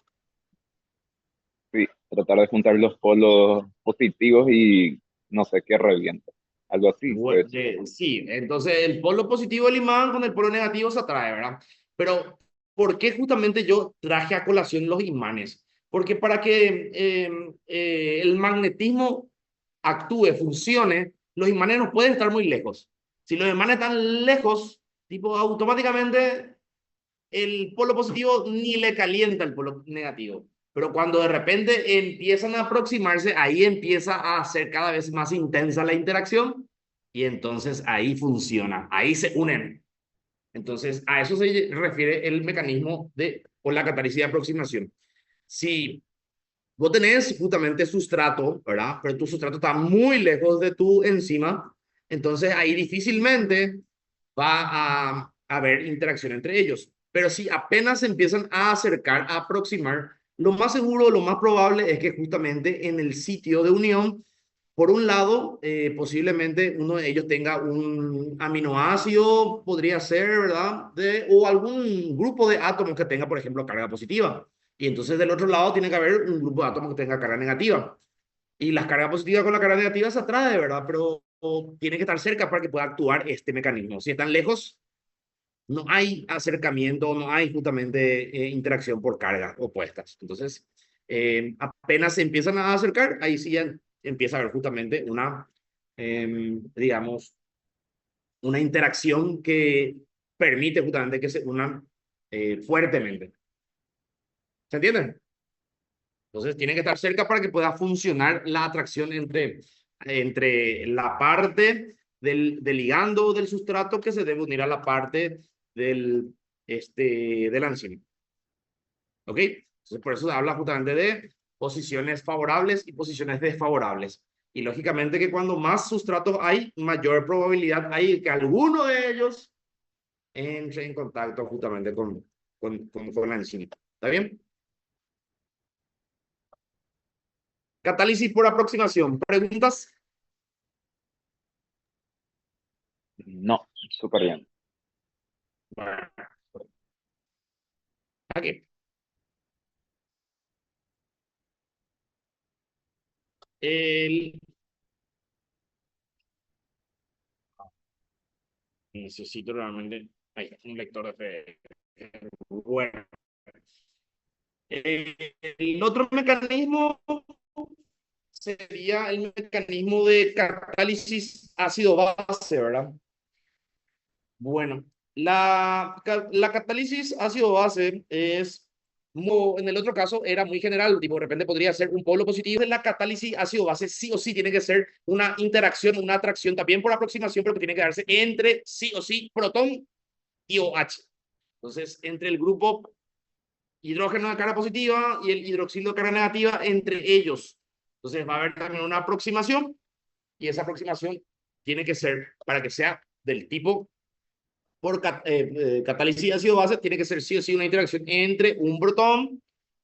Sí, tratar de juntar los polos positivos y no sé qué revienta. Algo así, Bueno, pues. sí, entonces el polo positivo del imán con el polo negativo se atrae, ¿verdad? Pero, ¿por qué justamente yo traje a colación los imanes? Porque para que el magnetismo actúe, funcione, los imanes no pueden estar muy lejos. Si los imanes están lejos, tipo, automáticamente el polo positivo ni le calienta el polo negativo. Pero cuando de repente empiezan a aproximarse, ahí empieza a ser cada vez más intensa la interacción y entonces ahí funciona, ahí se unen. Entonces, a eso se refiere el mecanismo de o la catálisis de aproximación. Si vos tenés justamente sustrato, ¿verdad? Pero tu sustrato está muy lejos de tu enzima, entonces ahí difícilmente va a haber interacción entre ellos. Pero si apenas se empiezan a acercar, a aproximar, lo más seguro, lo más probable es que justamente en el sitio de unión, por un lado, posiblemente uno de ellos tenga un aminoácido, podría ser, ¿verdad? O algún grupo de átomos que tenga, por ejemplo, carga positiva. Y entonces del otro lado tiene que haber un grupo de átomos que tenga carga negativa. Y las cargas positivas con la carga negativa se atrae, ¿verdad? Pero tiene que estar cerca para que pueda actuar este mecanismo. Si están lejos, no hay acercamiento, no hay justamente interacción por cargas opuestas. Entonces, apenas se empiezan a acercar, ahí sí ya empieza a haber justamente digamos, una interacción que permite justamente que se unan fuertemente. ¿Se entiende? Entonces tiene que estar cerca para que pueda funcionar la atracción entre la parte del ligando del sustrato que se debe unir a la parte del, de la enzima. ¿Ok? Entonces por eso se habla justamente de posiciones favorables y posiciones desfavorables. Y lógicamente que cuando más sustratos hay, mayor probabilidad hay que alguno de ellos entre en contacto justamente con la enzima. ¿Está bien? Catálisis por aproximación. ¿Preguntas? No, súper bien. Bueno, aquí. El, necesito realmente un lector de fe. Bueno, el otro mecanismo sería el mecanismo de catálisis ácido-base, ¿verdad? Bueno, la catálisis ácido-base es, en el otro caso era muy general, tipo, de repente podría ser un polo positivo. La catálisis ácido-base sí o sí tiene que ser una interacción, una atracción también por aproximación, pero que tiene que darse entre sí o sí protón y OH. Entonces, entre el grupo hidrógeno de carga positiva y el hidroxilo de carga negativa, entre ellos. Entonces, va a haber también una aproximación y esa aproximación tiene que ser, para que sea del tipo por catálisis ácido-base, tiene que ser sí o sí una interacción entre un protón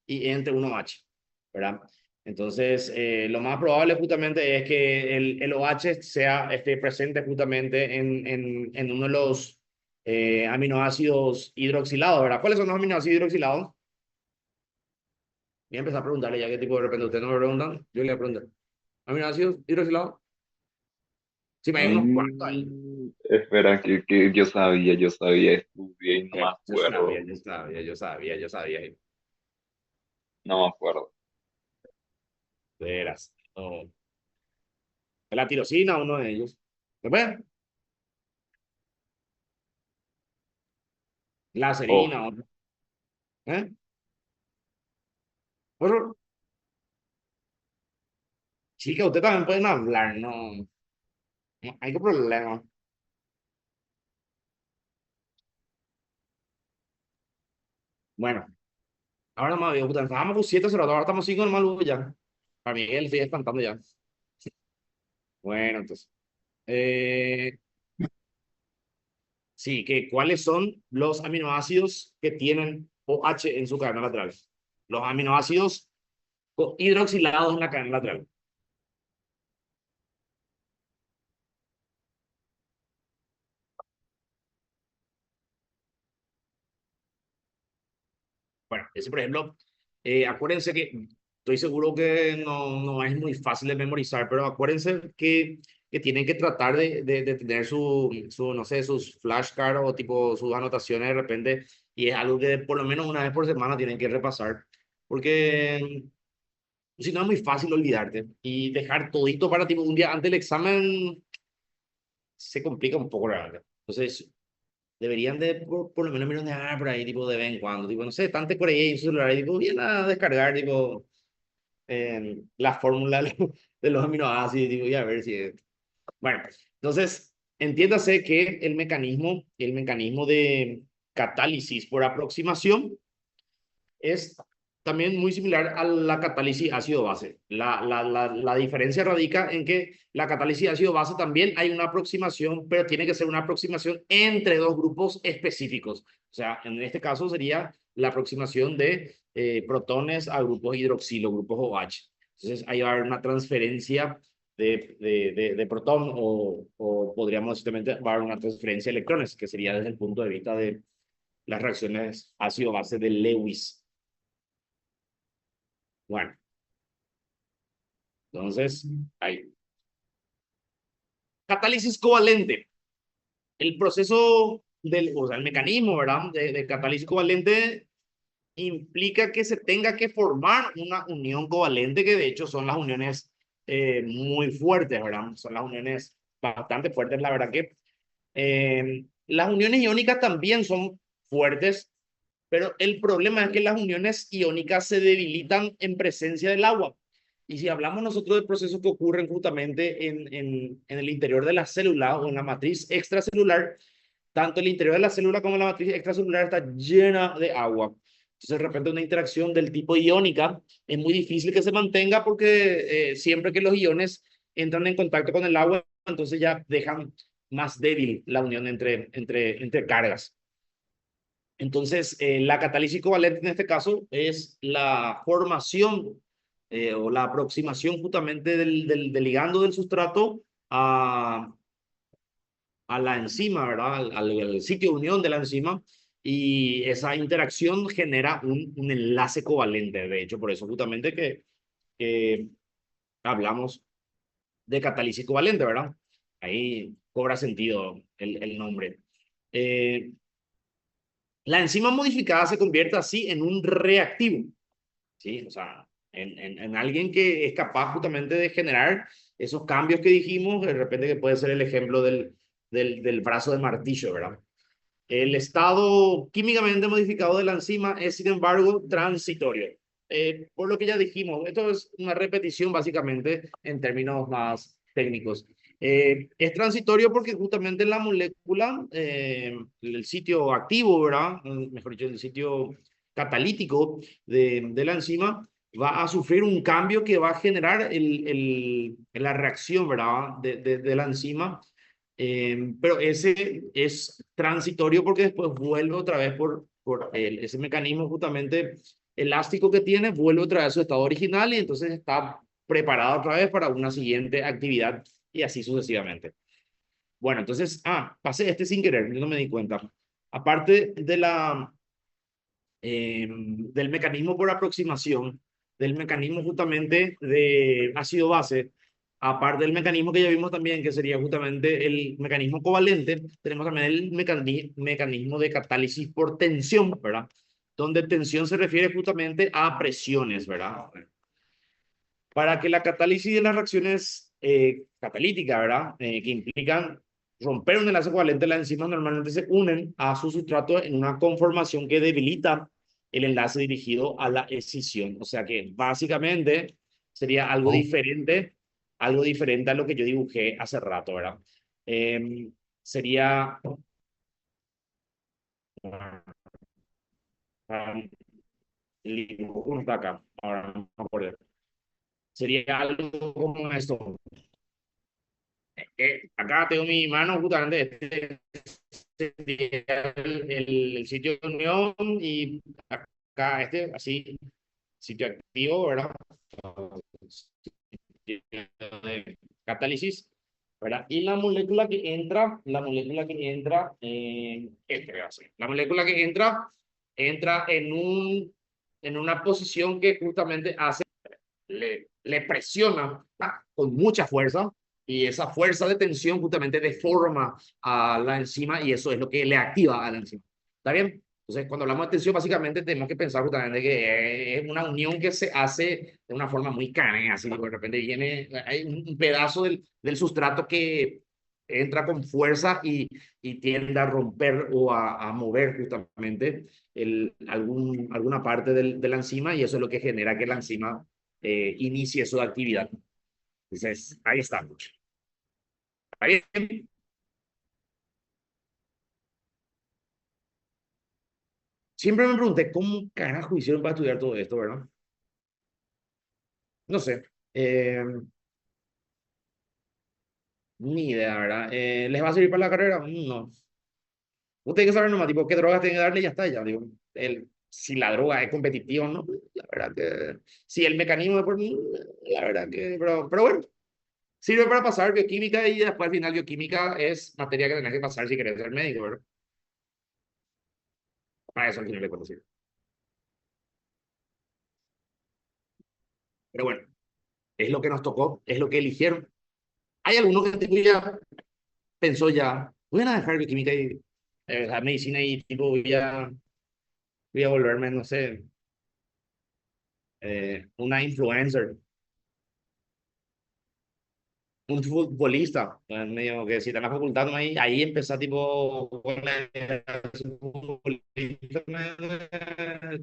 y entre un OH, ¿verdad? Entonces, lo más probable justamente es que el OH esté presente justamente en uno de los aminoácidos hidroxilados, ¿verdad? ¿Cuáles son los aminoácidos hidroxilados? Voy a empezar a preguntarle ya qué tipo de repente ustedes no me preguntan, yo le voy a preguntar. ¿Aminoácidos hidroxilados? Sí, me hay unos cuantos ahí. Espera, que yo sabía, estudié y no me Yo sabía, acuerdo. yo sabía, yo sabía, yo sabía. No me acuerdo. Veras. No. La tirosina, uno de ellos. ¿Después? La Oh, serina, otro. ¿Eh? Otro. Chica, usted también pueden hablar, no. No hay qué problema. Bueno, ahora más bien, puta, estábamos con 7-0, ahora estamos 5 en mal ya. Para Miguel, estoy espantando ya. Bueno, entonces. Eh, sí, ¿cuáles son los aminoácidos que tienen OH en su cadena lateral? Los aminoácidos hidroxilados en la cadena lateral. Bueno, ese por ejemplo, acuérdense que estoy seguro que no es muy fácil de memorizar, pero acuérdense que tienen que tratar de tener no sé, sus flashcards o tipo sus anotaciones de repente, y es algo que por lo menos una vez por semana tienen que repasar, porque si no es muy fácil olvidarte y dejar todito para tipo un día antes del examen se complica un poco, la verdad. Entonces, deberían de por lo menos mirar por ahí, tipo, de vez en cuando, tipo, no sé, tanto por ahí en su celular, y, tipo, bien a descargar, tipo, la fórmula de los aminoácidos, tipo, y a ver si... Bueno, entonces, entiéndase que el mecanismo de catálisis por aproximación es también muy similar a la catálisis ácido-base. La diferencia radica en que la catálisis ácido-base también hay una aproximación, pero tiene que ser una aproximación entre dos grupos específicos. O sea, en este caso sería la aproximación de protones a grupos hidroxilo, grupos OH. Entonces, ahí va a haber una transferencia de protón o podríamos simplemente va a haber una transferencia de electrones, que sería desde el punto de vista de las reacciones ácido-base de Lewis. Bueno, entonces, ahí. Catálisis covalente. El proceso o sea, el mecanismo, ¿verdad? De catálisis covalente implica que se tenga que formar una unión covalente, que de hecho son las uniones muy fuertes, ¿verdad? Son las uniones bastante fuertes, la verdad que Las uniones iónicas también son fuertes, pero el problema es que las uniones iónicas se debilitan en presencia del agua. Y si hablamos nosotros de procesos que ocurren justamente en el interior de la célula o en la matriz extracelular, tanto el interior de la célula como la matriz extracelular está llena de agua. Entonces, de repente, una interacción del tipo iónica es muy difícil que se mantenga porque siempre que los iones entran en contacto con el agua, entonces ya dejan más débil la unión entre cargas. Entonces, la catálisis covalente en este caso es la formación o la aproximación justamente del ligando del sustrato a la enzima, ¿verdad? Al sitio de unión de la enzima, y esa interacción genera un enlace covalente. De hecho, por eso justamente que hablamos de catálisis covalente, ¿verdad? Ahí cobra sentido el nombre. Eh, la enzima modificada se convierte así en un reactivo, ¿sí? O sea, en alguien que es capaz justamente de generar esos cambios que dijimos, de repente que puede ser el ejemplo del brazo de martillo, ¿verdad? El estado químicamente modificado de la enzima es, sin embargo, transitorio. Por lo que ya dijimos, esto es una repetición básicamente en términos más técnicos. Es transitorio porque justamente la molécula, el sitio activo, ¿verdad? Mejor dicho, el sitio catalítico de la enzima, va a sufrir un cambio que va a generar la reacción, ¿verdad? De la enzima, pero ese es transitorio porque después vuelve otra vez ese mecanismo justamente elástico que tiene, vuelve otra vez a su estado original y entonces está preparado otra vez para una siguiente actividad y así sucesivamente. Bueno, entonces, pasé este sin querer, no me di cuenta. Aparte del mecanismo por aproximación, del mecanismo justamente de ácido base, aparte del mecanismo que ya vimos también, que sería justamente el mecanismo covalente, tenemos también el mecanismo de catálisis por tensión, ¿verdad? Donde tensión se refiere justamente a presiones, ¿verdad? Para que la catálisis de las reacciones catalíticas, ¿verdad? Que implican romper un enlace covalente, las enzimas normalmente se unen a su sustrato en una conformación que debilita el enlace dirigido a la escisión. O sea que básicamente sería algo diferente a lo que yo dibujé hace rato, ¿verdad? Sería, el dibujo no está acá, ahora no me acuerdo. Sería algo como esto. Acá tengo mi mano justamente el sitio de unión y acá así, sitio activo, ¿verdad? De catálisis, ¿verdad? Y la molécula que entra en una posición que justamente le presiona con mucha fuerza y esa fuerza de tensión justamente deforma a la enzima y eso es lo que le activa a la enzima. ¿Está bien? Entonces, cuando hablamos de tensión, básicamente tenemos que pensar justamente que es una unión que se hace de una forma muy canea, así de repente viene, hay un pedazo del sustrato que entra con fuerza y tiende a romper o a mover justamente alguna parte de la enzima y eso es lo que genera que la enzima inicie su actividad. Entonces, ahí está. ¿Está bien? Siempre me pregunté cómo carajo hicieron para estudiar todo esto, ¿verdad? No sé. Ni idea, ¿verdad? ¿Les va a servir para la carrera? No. Usted tiene que saber nomás, tipo, qué drogas tiene que darle y ya está, ya. Digo, si la droga es competitiva o no, la verdad que. Si el mecanismo la verdad que. Pero bueno, sirve para pasar bioquímica y después al final bioquímica es materia que tenés que pasar si querés ser médico, ¿verdad? Para eso al final de cuentas sirve. Pero bueno, es lo que nos tocó, es lo que eligieron. Hay algunos que tipo, ya pensó ya, voy a dejar bioquímica y la medicina y tipo voy a volverme, no sé, una influencer. un futbolista, medio que si está en la facultad, ¿no? Ahí empezó tipo, con la idea de ser un futbolista,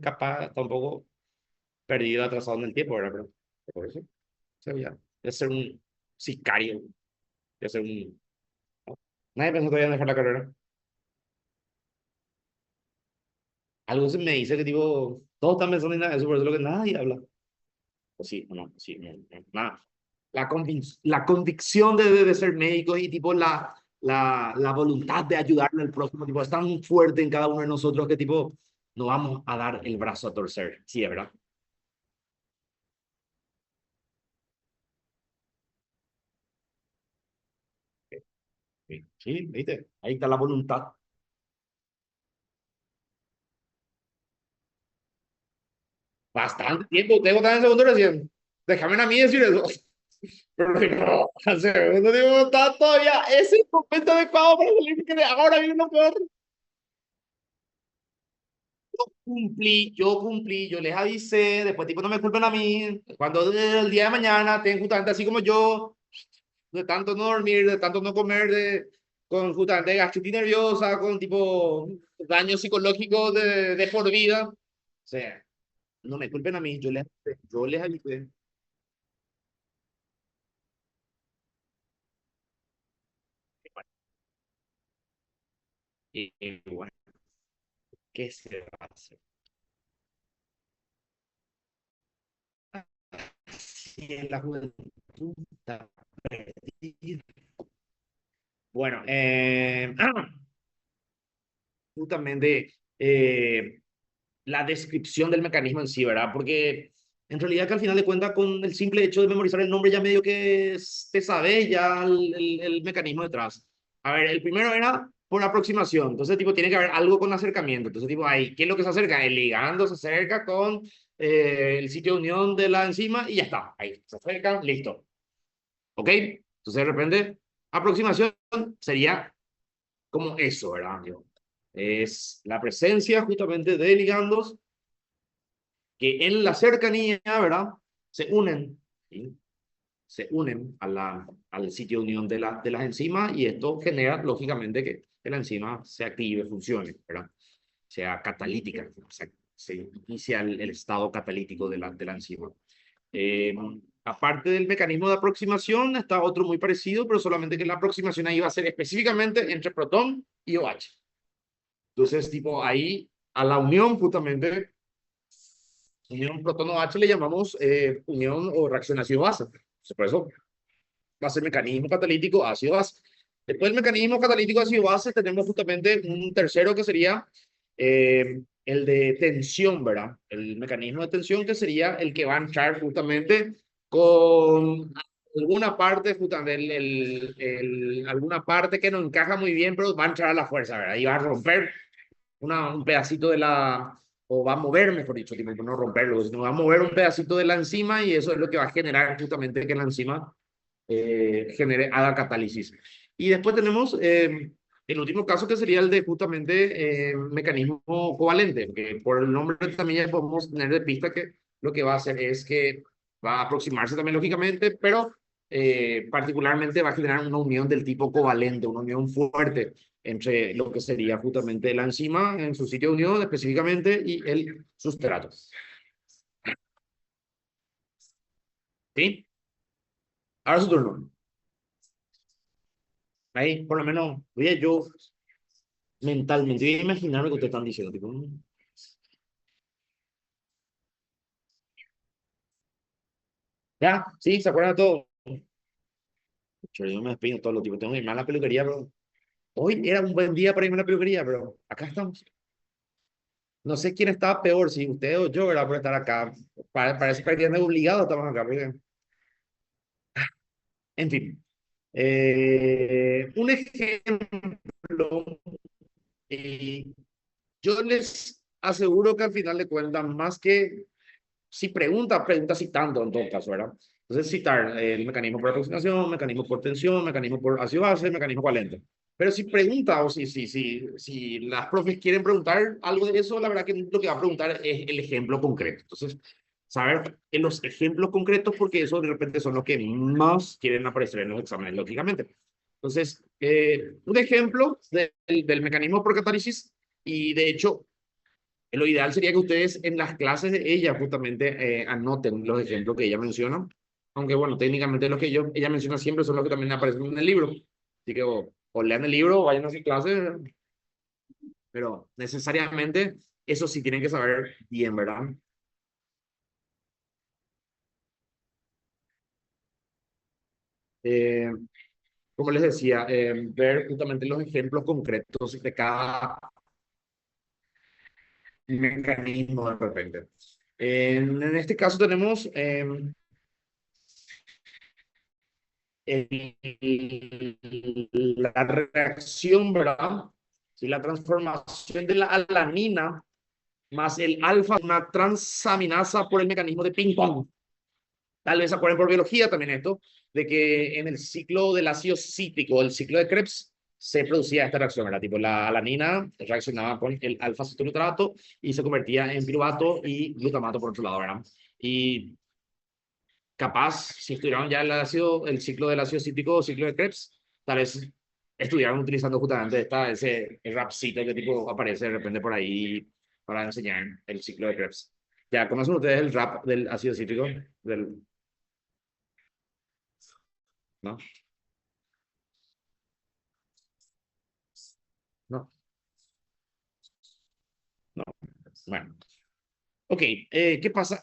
capaz, está un poco perdido, atrasado en el tiempo, ¿verdad? Pero por eso, o sea, ya, de ser un sicario, de ser un... Nadie pensó todavía en dejar la carrera. Algo se me dice que tipo, todos están pensando en nada, eso por eso es lo que nadie habla. O sí, o no, sí, no, no, nada. La convicción de ser médico y tipo la voluntad de ayudarle al próximo, tipo, es tan fuerte en cada uno de nosotros que tipo, no vamos a dar el brazo a torcer. Sí, es verdad. Sí, sí, ¿viste? Ahí está la voluntad. Bastante tiempo, tengo tan en segundo recién. Déjame a mí decir eso. Pero no, en segundo tiempo está todavía ese momento adecuado para salir, que ahora viene lo peor. Yo les avisé, después tipo no me culpen a mí, cuando el día de mañana estén justamente así como yo, de tanto no dormir, de tanto no comer, con justamente gastritis nerviosa, con tipo daño psicológico de por vida. O sea, no me culpen a mí, yo les avisé. Y bueno, ¿qué se va a hacer? Si en la juventud está perdida. Bueno, justamente la descripción del mecanismo en sí, ¿verdad? Porque en realidad que al final de cuentas con el simple hecho de memorizar el nombre ya medio que te sabes ya el mecanismo detrás. A ver, el primero era por aproximación, entonces tipo tiene que haber algo con acercamiento, entonces tipo ahí, ¿qué es lo que se acerca? El ligando se acerca con el sitio de unión de la enzima y ya está, ahí, se acercan, listo, ¿ok? Entonces de repente, aproximación sería como eso, ¿verdad? Es la presencia justamente de ligandos que en la cercanía, ¿verdad? Se unen, ¿sí? Se unen al sitio de unión de las enzimas y esto genera, lógicamente, que la enzima se active, funcione, ¿verdad? Sea catalítica, o sea, se inicia el estado catalítico de la enzima. Eh, Aparte del mecanismo de aproximación, está otro muy parecido, pero solamente que la aproximación ahí va a ser específicamente entre protón y OH. Entonces, tipo, ahí a la unión justamente unión protono-H le llamamos unión o reacción ácido-base. Por eso va a ser mecanismo catalítico ácido-base. Después del mecanismo catalítico ácido-base tenemos justamente un tercero que sería el de tensión, ¿verdad? El mecanismo de tensión que sería el que va a entrar justamente con alguna parte, justamente alguna parte que no encaja muy bien, pero va a entrar a la fuerza, ¿verdad? Y va a romper un pedacito de la, o va a mover, mejor dicho, tipo, no romperlo, sino va a mover un pedacito de la enzima y eso es lo que va a generar justamente que la enzima haga catálisis. Y después tenemos el último caso que sería el de justamente mecanismo covalente, que por el nombre también ya podemos tener de pista que lo que va a hacer es que va a aproximarse también lógicamente, pero particularmente va a generar una unión del tipo covalente, una unión fuerte entre lo que sería justamente la enzima en su sitio de unión específicamente y el sustrato. ¿Sí? Ahora su turno. Ahí, por lo menos, oye, yo mentalmente, voy a imaginar lo que ustedes están diciendo. Tipo, ya, sí, se acuerdan de todo. Yo me despido todos los tipos. Tengo que irme a la peluquería, pero hoy era un buen día para irme a la peluquería, pero acá estamos. No sé quién estaba peor, si usted o yo, ¿verdad? Por estar acá. Parece prácticamente obligado estamos acá. En fin. Un ejemplo, eh, yo les aseguro que al final de cuentas, más que si pregunta, pregunta citando en todo caso, ¿verdad? Entonces citar el mecanismo por aproximación, mecanismo por tensión, mecanismo por ácido base, mecanismo covalente. Pero si pregunta o si las profes quieren preguntar algo de eso, la verdad que lo que va a preguntar es el ejemplo concreto. Entonces, saber en los ejemplos concretos porque eso de repente son los que más quieren aparecer en los exámenes, lógicamente. Entonces, un ejemplo del mecanismo por catálisis y de hecho, lo ideal sería que ustedes en las clases de ella justamente anoten los ejemplos que ella menciona, aunque bueno, técnicamente los que ella menciona siempre son los que también aparecen en el libro. Así que o lean el libro o vayan a su clase, pero necesariamente eso sí tienen que saber bien, ¿verdad? Eh, como les decía, ver justamente los ejemplos concretos de cada mecanismo de repente. En este caso tenemos la reacción, ¿verdad? Si la transformación de la alanina más el alfa, una transaminasa por el mecanismo de ping-pong. Tal vez se acuerden por biología también esto, de que en el ciclo del ácido cítrico, el ciclo de Krebs, se producía esta reacción, ¿verdad? Tipo, la alanina reaccionaba con el alfa-cetoglutarato y se convertía en piruvato y glutamato por otro lado, ¿verdad? Y capaz, si estudiaron ya el ciclo del ácido cítrico o ciclo de Krebs, tal vez estuvieran utilizando justamente ese rapcito que tipo aparece de repente por ahí para enseñar el ciclo de Krebs. ¿Ya conocen ustedes el rap del ácido cítrico? ¿No? No, no. Bueno. Ok, ¿qué pasa?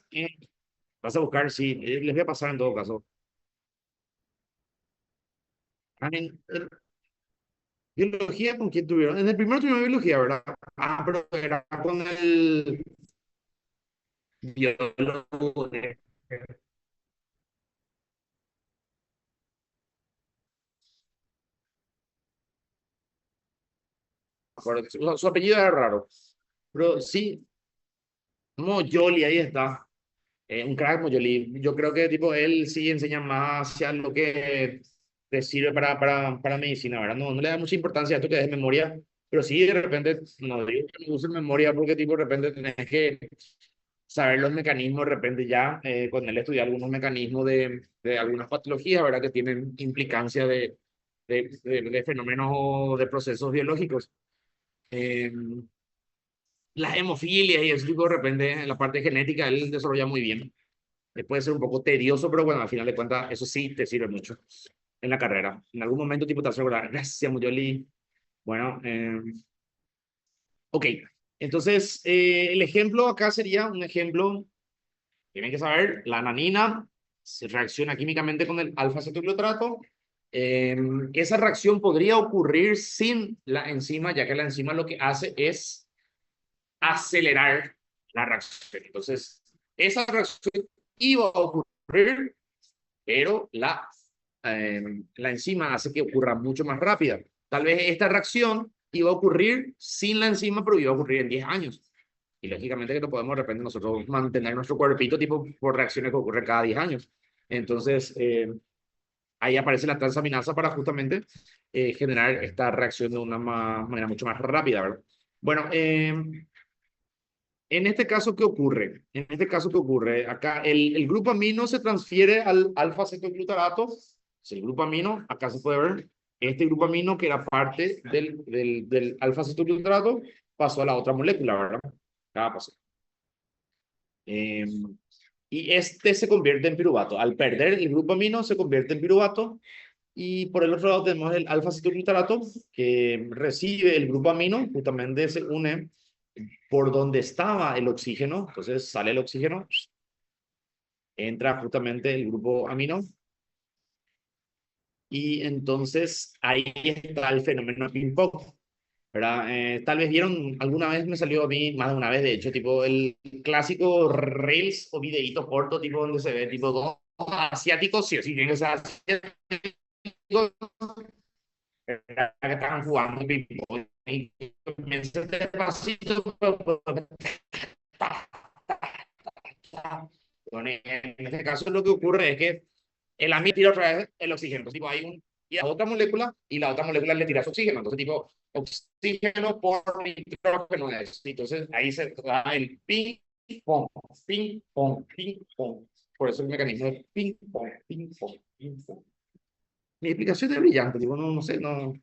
Vas a buscar, sí, les voy a pasar en todo caso. En biología, ¿con quién tuvieron? En el primero tuvieron biología, ¿verdad? Ah, pero era con el biólogo de... Su apellido era raro, pero sí, Moyoli, ahí está. Un crack Moyoli. Yo creo que tipo él sí enseña más hacia lo que te sirve para medicina, ¿verdad? No, no le da mucha importancia a esto que es memoria, pero sí de repente, no digo que no usen memoria porque tipo de repente tenés que saber los mecanismos, de repente ya con él estudiar algunos mecanismos de algunas patologías, ¿verdad? Que tienen implicancia de fenómenos o de procesos biológicos. Eh, las hemofilias y ese tipo de repente, en la parte genética, él desarrolla muy bien. Puede ser un poco tedioso, pero bueno, al final de cuentas, eso sí te sirve mucho en la carrera. En algún momento, tipo, te vas a acordar, gracias, Muyoli. Bueno, ok. Entonces, el ejemplo acá sería un ejemplo, tienen que saber, la ananina se reacciona químicamente con el alfa-cetoglutarato. Esa reacción podría ocurrir sin la enzima, ya que la enzima lo que hace es acelerar la reacción. Entonces, esa reacción iba a ocurrir, pero la enzima hace que ocurra mucho más rápida. Tal vez esta reacción iba a ocurrir sin la enzima, pero iba a ocurrir en 10 años. Y lógicamente que no podemos de repente nosotros mantener nuestro cuerpito tipo por reacciones que ocurren cada 10 años. Entonces, ahí aparece la transaminasa para justamente generar esta reacción de una manera mucho más rápida, ¿verdad? Bueno, en este caso, ¿qué ocurre? En este caso, ¿qué ocurre? Acá el grupo amino se transfiere al alfa-cetoglutarato. Es el grupo amino, acá se puede ver, este grupo amino que era parte del alfa-cetoglutarato pasó a la otra molécula, ¿verdad? Acá pasó. Eh, y este se convierte en piruvato. Al perder el grupo amino, se convierte en piruvato. Y por el otro lado tenemos el alfa-cetoglutarato, que recibe el grupo amino, justamente se une por donde estaba el oxígeno, entonces sale el oxígeno, entra justamente el grupo amino, y entonces ahí está el fenómeno ping-pong, ¿verdad? Tal vez vieron, alguna vez me salió a mí, más de una vez de hecho, tipo el clásico Reels o videíto corto, tipo donde se ve tipo dos asiáticos, sí o sí, tienen que ser asiáticos, ¿verdad? Que estaban jugando ping-pong, y comienza despacito, bueno, en este caso lo que ocurre es que el amino tira otra vez el oxígeno. Entonces, tipo, hay y a otra molécula y la otra molécula le tira su oxígeno. Entonces, tipo, oxígeno por nitrógeno es. Entonces, ahí se da el ping pong, ping, pong, ping, pong. Por eso el mecanismo de ping, pong, ping, pong, ping, pong. Mi explicación es brillante, digo, no, no sé, no,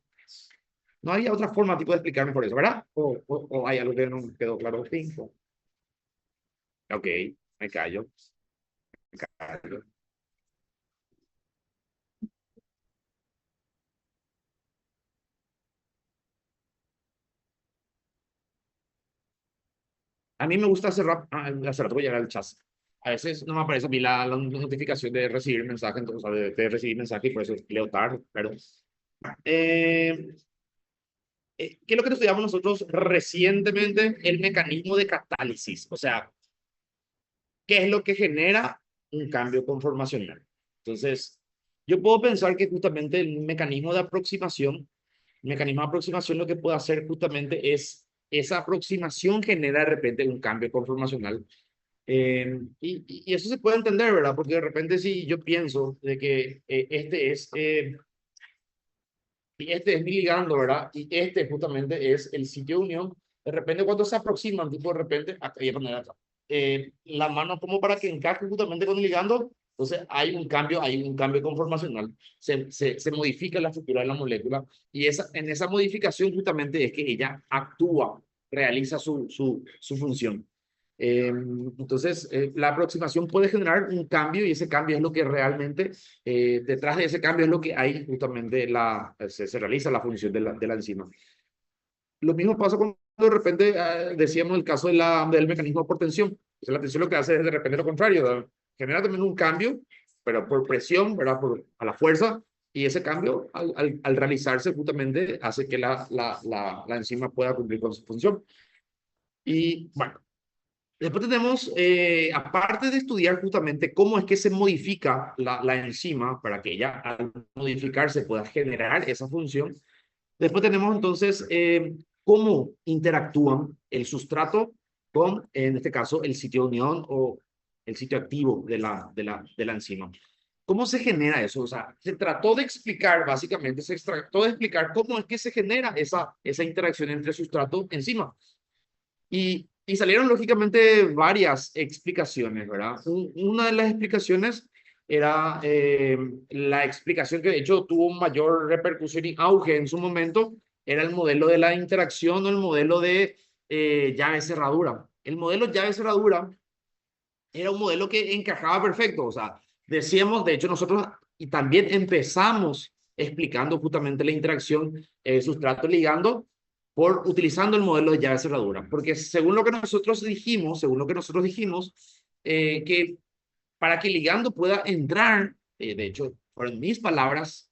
no había otra forma tipo de explicarme por eso, ¿verdad? O hay algo que no me quedó claro. Ping, pong. Ok, me callo, me callo. A mí me gusta hace rato voy a llegar al chat. A veces no me aparece a mí la notificación de recibir mensaje, entonces, o sea, de recibir mensaje y por eso leo tarde, pero... Eh, ¿Qué es lo que estudiamos nosotros recientemente? El mecanismo de catálisis, o sea, ¿qué es lo que genera un cambio conformacional? Entonces, yo puedo pensar que justamente el mecanismo de aproximación lo que puede hacer justamente es, esa aproximación genera de repente un cambio conformacional. Y eso se puede entender, ¿verdad? Porque de repente si yo pienso de que este es mi ligando, ¿verdad? Y este justamente es el sitio de unión. De repente cuando se aproximan, tipo de repente, acá, voy a poner acá, la mano como para que encaje justamente con el ligando, entonces hay un cambio conformacional, se modifica la estructura de la molécula y en esa modificación justamente es que ella actúa, realiza su función. Entonces, la aproximación puede generar un cambio y ese cambio es lo que realmente, detrás de ese cambio es lo que hay justamente, se realiza la función de la enzima. Lo mismo pasa cuando de repente decíamos el caso del mecanismo por tensión. O sea, la tensión lo que hace es de repente lo contrario, ¿verdad? Genera también un cambio, pero por presión, ¿verdad? A la fuerza, y ese cambio al realizarse justamente hace que la enzima pueda cumplir con su función. Y bueno, después tenemos, aparte de estudiar justamente cómo es que se modifica la enzima para que ella al modificarse pueda generar esa función, después tenemos entonces cómo interactúan el sustrato con, en este caso, el sitio de unión o el sitio activo de la enzima. ¿Cómo se genera eso? O sea, se trató de explicar, básicamente, se trató de explicar cómo es que se genera esa interacción entre sustrato y enzima. Y salieron lógicamente varias explicaciones, ¿verdad? Una de las explicaciones era la explicación que de hecho tuvo mayor repercusión y auge en su momento, era el modelo de la interacción o el modelo de llave-cerradura. El modelo llave-cerradura era un modelo que encajaba perfecto, o sea, decíamos, de hecho nosotros, y también empezamos explicando justamente la interacción sustrato-ligando por utilizando el modelo de llave cerradura, porque según lo que nosotros dijimos, que para que el ligando pueda entrar, de hecho, fueron mis palabras,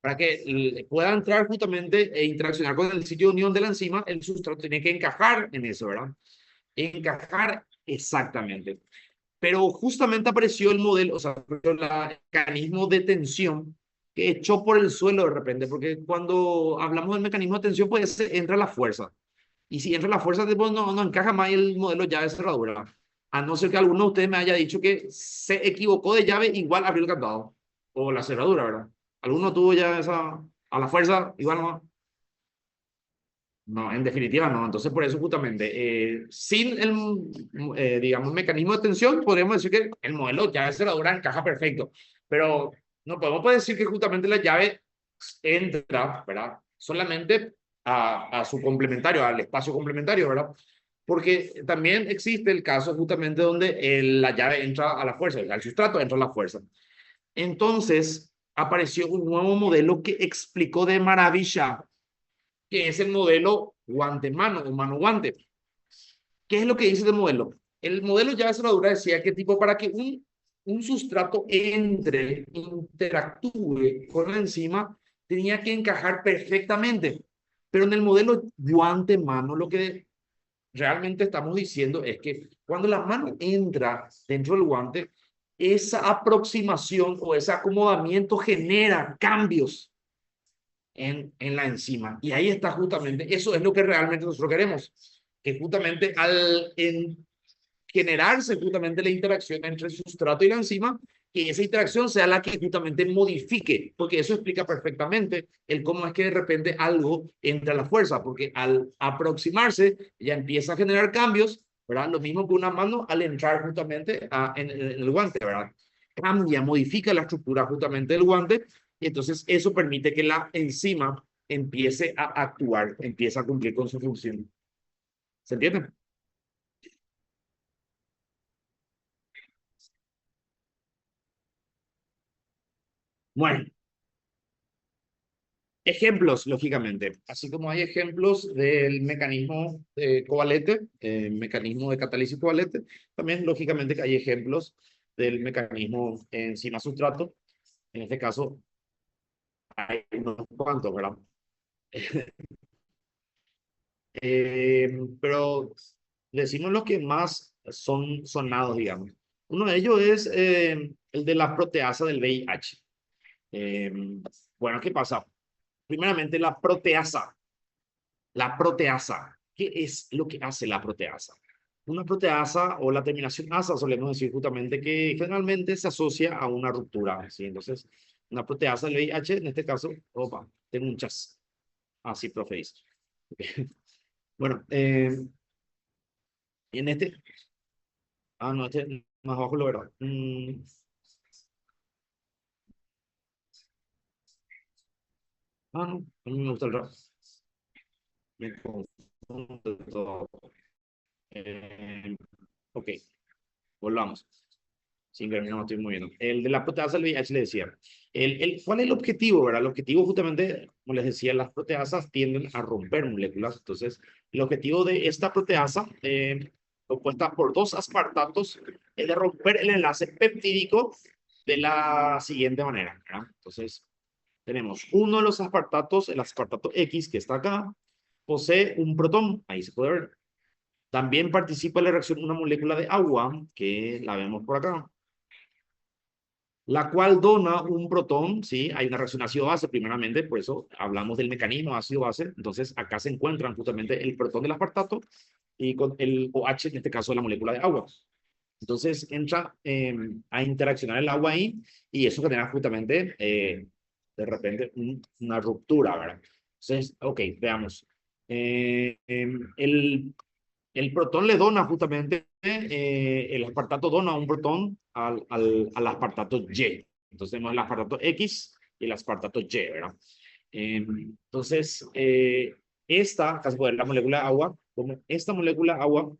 para que pueda entrar justamente e interaccionar con el sitio de unión de la enzima, el sustrato tiene que encajar en eso, ¿verdad? Encajar exactamente. Pero justamente apareció el modelo, o sea, el mecanismo de tensión que echó por el suelo de repente, porque cuando hablamos del mecanismo de tensión, pues entra la fuerza. Y si entra la fuerza, pues no encaja más el modelo llave de cerradura. A no ser que alguno de ustedes me haya dicho que se equivocó de llave, igual abrió el candado. O la cerradura, ¿verdad? ¿Alguno tuvo ya esa, a la fuerza, igual no? No, en definitiva no. Entonces, por eso justamente, sin digamos, mecanismo de tensión, podríamos decir que el modelo llave cerradura encaja perfecto. Pero no podemos decir que justamente la llave entra, ¿verdad? Solamente a su complementario, al espacio complementario, ¿verdad? Porque también existe el caso justamente donde la llave entra a la fuerza, al sustrato entra a la fuerza. Entonces, apareció un nuevo modelo que explicó de maravilla que es el modelo guante-mano o mano-guante. ¿Qué es lo que dice el modelo? El modelo ya de cerradura decía que tipo para que un sustrato interactúe con la enzima, tenía que encajar perfectamente. Pero en el modelo guante-mano lo que realmente estamos diciendo es que cuando la mano entra dentro del guante, esa aproximación o ese acomodamiento genera cambios en la enzima. Y ahí está justamente, eso es lo que realmente nosotros queremos, que justamente generarse justamente la interacción entre el sustrato y la enzima, que esa interacción sea la que justamente modifique, porque eso explica perfectamente el cómo es que de repente algo entra a la fuerza, porque al aproximarse ya empieza a generar cambios ¿verdad? Lo mismo que una mano al entrar justamente en el guante, ¿verdad? Cambia, modifica la estructura justamente del guante y entonces eso permite que la enzima empiece a actuar, empiece a cumplir con su función. ¿Se entiende? Bueno, ejemplos, lógicamente. Así como hay ejemplos del mecanismo de covalente, mecanismo de catálisis covalente, también lógicamente que hay ejemplos del mecanismo enzima-sustrato. En este caso, hay unos cuantos, ¿verdad? Pero decimos los que más son sonados, digamos. Uno de ellos es el de la proteasa del VIH. Eh, bueno, ¿qué pasa? Primeramente, la proteasa. La proteasa. ¿Qué es lo que hace la proteasa? Una proteasa o la terminación asa, solemos decir justamente que generalmente se asocia a una ruptura. ¿Sí? Entonces, una proteasa del VIH, en este caso, opa, tengo muchas. Así, profe. Dice. Bueno, en este, no, este más abajo lo verá. No, a mí me gusta el rap. Me confundo todo. Eh, ok, volvamos. Sin que no me estoy moviendo. El de la proteasa del VIH le decía. ¿Cuál es el objetivo, verdad? El objetivo justamente, como les decía, las proteasas tienden a romper moléculas. Entonces, el objetivo de esta proteasa, compuesta por dos aspartatos, es de romper el enlace peptídico de la siguiente manera, ¿verdad? Entonces, tenemos uno de los aspartatos, el aspartato X, que está acá, posee un protón, ahí se puede ver. También participa en la reacción una molécula de agua, que la vemos por acá, la cual dona un protón, ¿sí? Hay una reacción ácido-base, primeramente, por eso hablamos del mecanismo ácido-base. Entonces, acá se encuentran justamente el protón del aspartato y con el OH, en este caso, de la molécula de agua. Entonces, entra a interaccionar el agua ahí y eso genera justamente, de repente, una ruptura, ¿verdad? Entonces, ok, veamos. El protón le dona justamente, el aspartato dona un protón al aspartato Y. Entonces tenemos el aspartato X y el aspartato Y, ¿verdad? Entonces, esta, casi poder la molécula de agua, como esta molécula de agua,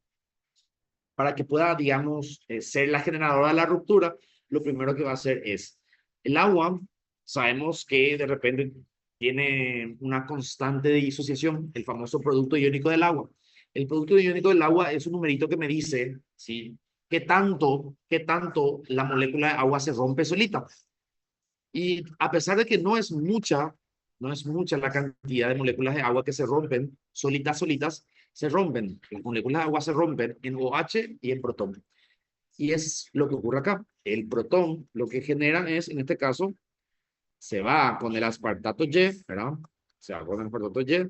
para que pueda, digamos, ser la generadora de la ruptura, lo primero que va a hacer es el agua, sabemos que de repente tiene una constante de disociación, el famoso producto iónico del agua. El producto iónico del agua es un numerito que me dice, ¿sí? Qué tanto la molécula de agua se rompe solita. Y a pesar de que no es mucha la cantidad de moléculas de agua que se rompen, solitas, se rompen. Las moléculas de agua se rompen en OH y en protón. Y es lo que ocurre acá. El protón lo que genera es, en este caso, se va con el aspartato Y, ¿verdad? Se va con el aspartato Y.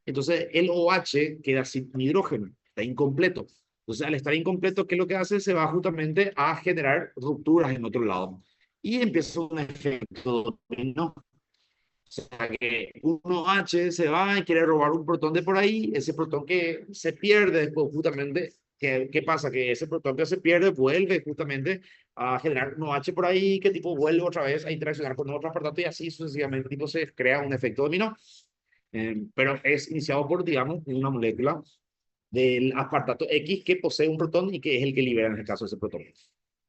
Entonces el OH queda sin hidrógeno, está incompleto. Entonces al estar incompleto, ¿qué es lo que hace? Se va justamente a generar rupturas en otro lado. Y empieza un efecto dominó. O sea que un OH se va y quiere robar un protón de por ahí, ese protón que se pierde después justamente, ¿qué pasa? Que ese protón que se pierde vuelve justamente a generar un OH por ahí, que tipo vuelve otra vez a interaccionar con otro aspartato y así sucesivamente, tipo se crea un efecto dominó. Pero es iniciado por, digamos, una molécula del aspartato X que posee un protón y que es el que libera en este caso ese protón.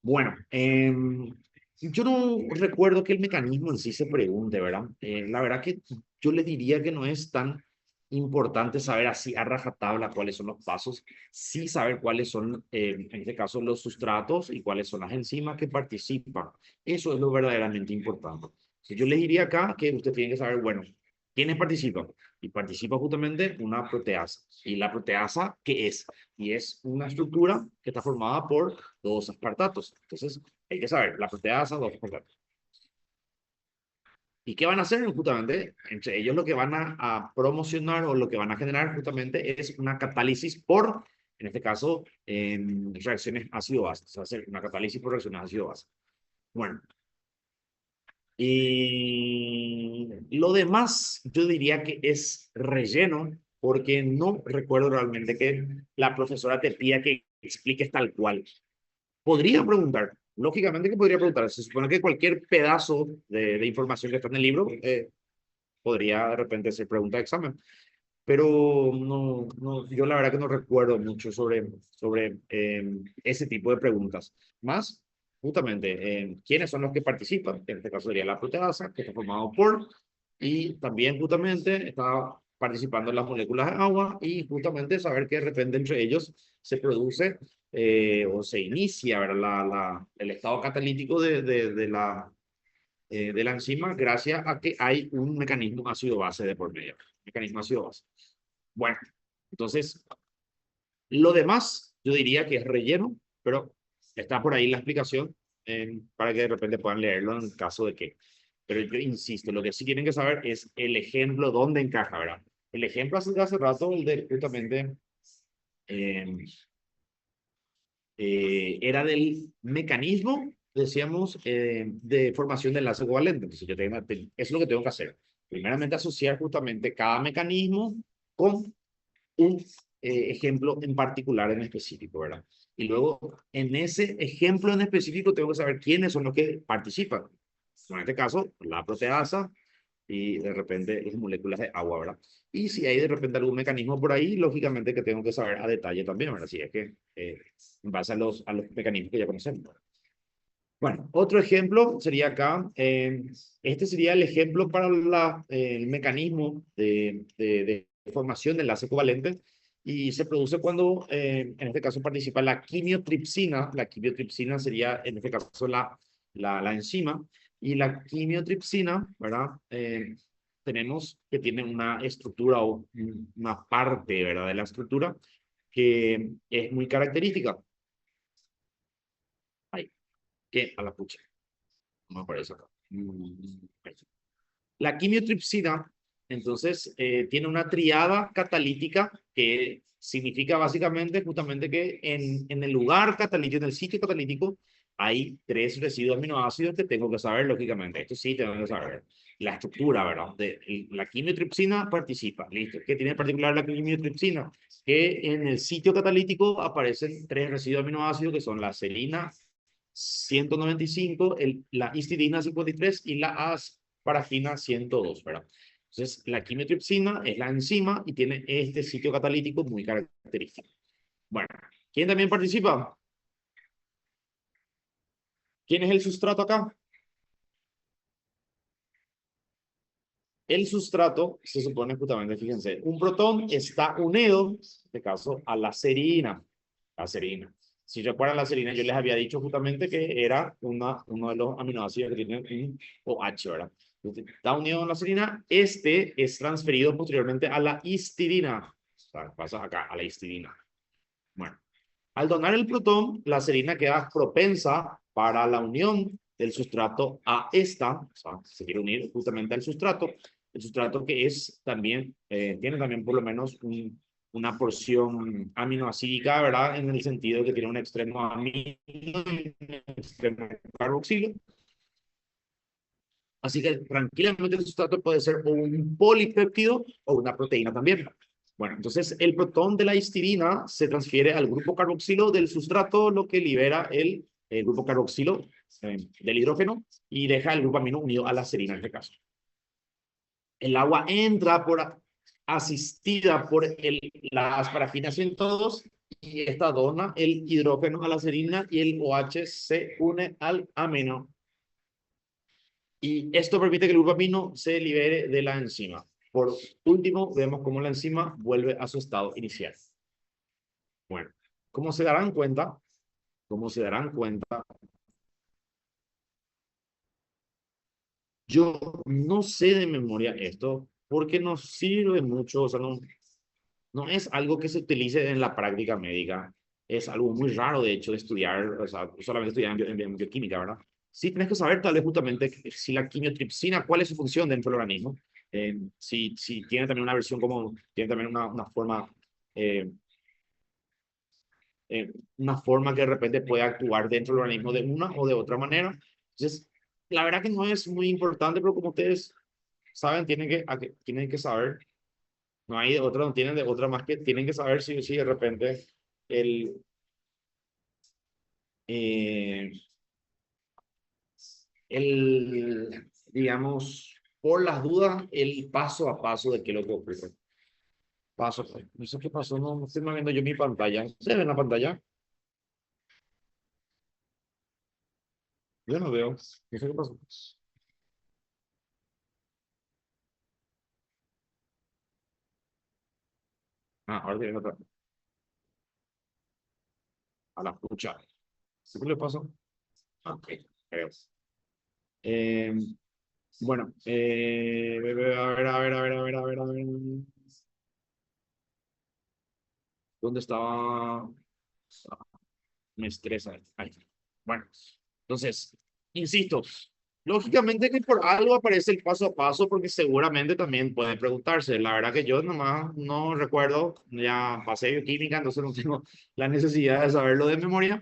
Bueno, yo no recuerdo que el mecanismo en sí se pregunte, ¿verdad? La verdad que yo le diría que no es tan importante saber así a rajatabla cuáles son los pasos, sí saber cuáles son, en este caso, los sustratos y cuáles son las enzimas que participan. Eso es lo verdaderamente importante. Si yo les diría acá que usted tiene que saber, bueno, ¿quiénes participan? Y participa justamente una proteasa. ¿Y la proteasa qué es? Y es una estructura que está formada por dos aspartatos. Entonces, hay que saber, la proteasa, dos aspartatos. ¿Y qué van a hacer? Justamente, entre ellos lo que van a promocionar o lo que van a generar justamente es una catálisis por, en este caso, reacciones ácido-base. O sea, hacer una catálisis por reacciones ácido-base. Bueno, y lo demás, yo diría que es relleno porque no recuerdo realmente que la profesora te pida que expliques tal cual. Podría preguntar, lógicamente que podría preguntar, se supone que cualquier pedazo de información que está en el libro podría de repente ser pregunta de examen, pero no, yo la verdad que no recuerdo mucho sobre ese tipo de preguntas. Más, justamente, quiénes son los que participan, en este caso sería la proteasa, que está formado por, y también justamente está participando en las moléculas de agua y justamente saber que de repente entre ellos se produce o se inicia, ¿verdad? El estado catalítico de la enzima gracias a que hay un mecanismo ácido-base de por medio. Mecanismo ácido-base. Bueno, entonces, lo demás yo diría que es relleno, pero está por ahí la explicación para que de repente puedan leerlo en caso de que. Pero yo insisto, lo que sí tienen que saber es el ejemplo dónde encaja, ¿verdad? El ejemplo hace rato, el de justamente eh, era del mecanismo, decíamos, de formación de enlace covalente. Entonces, eso es lo que tengo que hacer. Primeramente, asociar justamente cada mecanismo con un ejemplo en particular, en específico, ¿verdad? Y luego, en ese ejemplo en específico, tengo que saber quiénes son los que participan. En este caso, la proteasa y de repente las moléculas de agua, ¿verdad? Y si hay de repente algún mecanismo por ahí, lógicamente que tengo que saber a detalle también, ¿verdad? Si es que en base a los mecanismos que ya conocemos. Bueno, otro ejemplo sería acá, este sería el ejemplo para el mecanismo de formación de enlace covalente y se produce cuando, en este caso, participa la quimiotripsina. La quimiotripsina sería, en este caso, la enzima. Y la quimiotripsina, ¿verdad? Tenemos que tiene una estructura o una parte, ¿verdad? De la estructura que es muy característica. Ay, que a la pucha. No me aparece acá. La quimiotripsina, entonces, tiene una triada catalítica que significa básicamente justamente que en el lugar catalítico, en el sitio catalítico, hay tres residuos aminoácidos que tengo que saber, lógicamente. Esto sí tengo que saber. La estructura, ¿verdad? La quimiotripsina participa. ¿Listo? ¿Qué tiene en particular la quimiotripsina? Que en el sitio catalítico aparecen tres residuos aminoácidos que son la serina 195, la histidina 53 y la asparagina 102, ¿verdad? Entonces, la quimiotripsina es la enzima y tiene este sitio catalítico muy característico. Bueno, ¿quién también participa? ¿Quién es el sustrato acá? El sustrato se supone justamente, fíjense, un protón está unido, en este caso, a la serina. La serina. Si recuerdan la serina, yo les había dicho justamente que era uno de los aminoácidos que tienen un OH, ¿verdad? Entonces, está unido a la serina, este es transferido posteriormente a la histidina. O sea, pasa acá, a la histidina. Bueno, al donar el protón, la serina queda propensa para la unión del sustrato a esta, o sea, se quiere unir justamente al sustrato, el sustrato que es también, tiene también por lo menos una porción aminoácidica, ¿verdad? En el sentido que tiene un extremo amino y un extremo carboxilo. Así que tranquilamente el sustrato puede ser o un polipéptido o una proteína también. Bueno, entonces el protón de la histidina se transfiere al grupo carboxilo del sustrato, lo que libera el grupo carboxilo del hidrógeno y deja el grupo amino unido a la serina en este caso. El agua entra asistida por la asparagina 102 y esta dona el hidrógeno a la serina y el OH se une al amino. Y esto permite que el grupo amino se libere de la enzima. Por último, vemos cómo la enzima vuelve a su estado inicial. Bueno, como se darán cuenta, como se darán cuenta, yo no sé de memoria esto porque no sirve mucho, o sea, no es algo que se utilice en la práctica médica. Es algo muy raro, de hecho, de estudiar, o sea, solamente estudiar en bioquímica, ¿verdad? Sí, tienes que saber tal vez justamente si la quimiotripsina, cuál es su función dentro del organismo. Si tiene también una versión como, tiene también una forma, eh, una forma que de repente puede actuar dentro del organismo de una o de otra manera. Entonces, la verdad que no es muy importante, pero como ustedes saben, tienen que saber No hay otra, no tienen de otra más que tienen que saber si, si de repente el, eh, digamos, por las dudas, el paso a paso de qué es lo que ocurre. Paso, no sé qué pasó, no estoy viendo yo mi pantalla. ¿Se ve en la pantalla? Yo no veo. No sé qué pasó. Ah, ahora tiene otra. A la pucha. ¿Qué le pasó? Ok, creo. Eh, bueno, a ver, a ver, a ver, a ver, a ver, a ver. ¿Dónde estaba? Me estresa. Ahí. Bueno, entonces, insisto, lógicamente que por algo aparece el paso a paso, porque seguramente también puede preguntarse. La verdad que yo nomás no recuerdo, ya pasé bioquímica, entonces no tengo la necesidad de saberlo de memoria.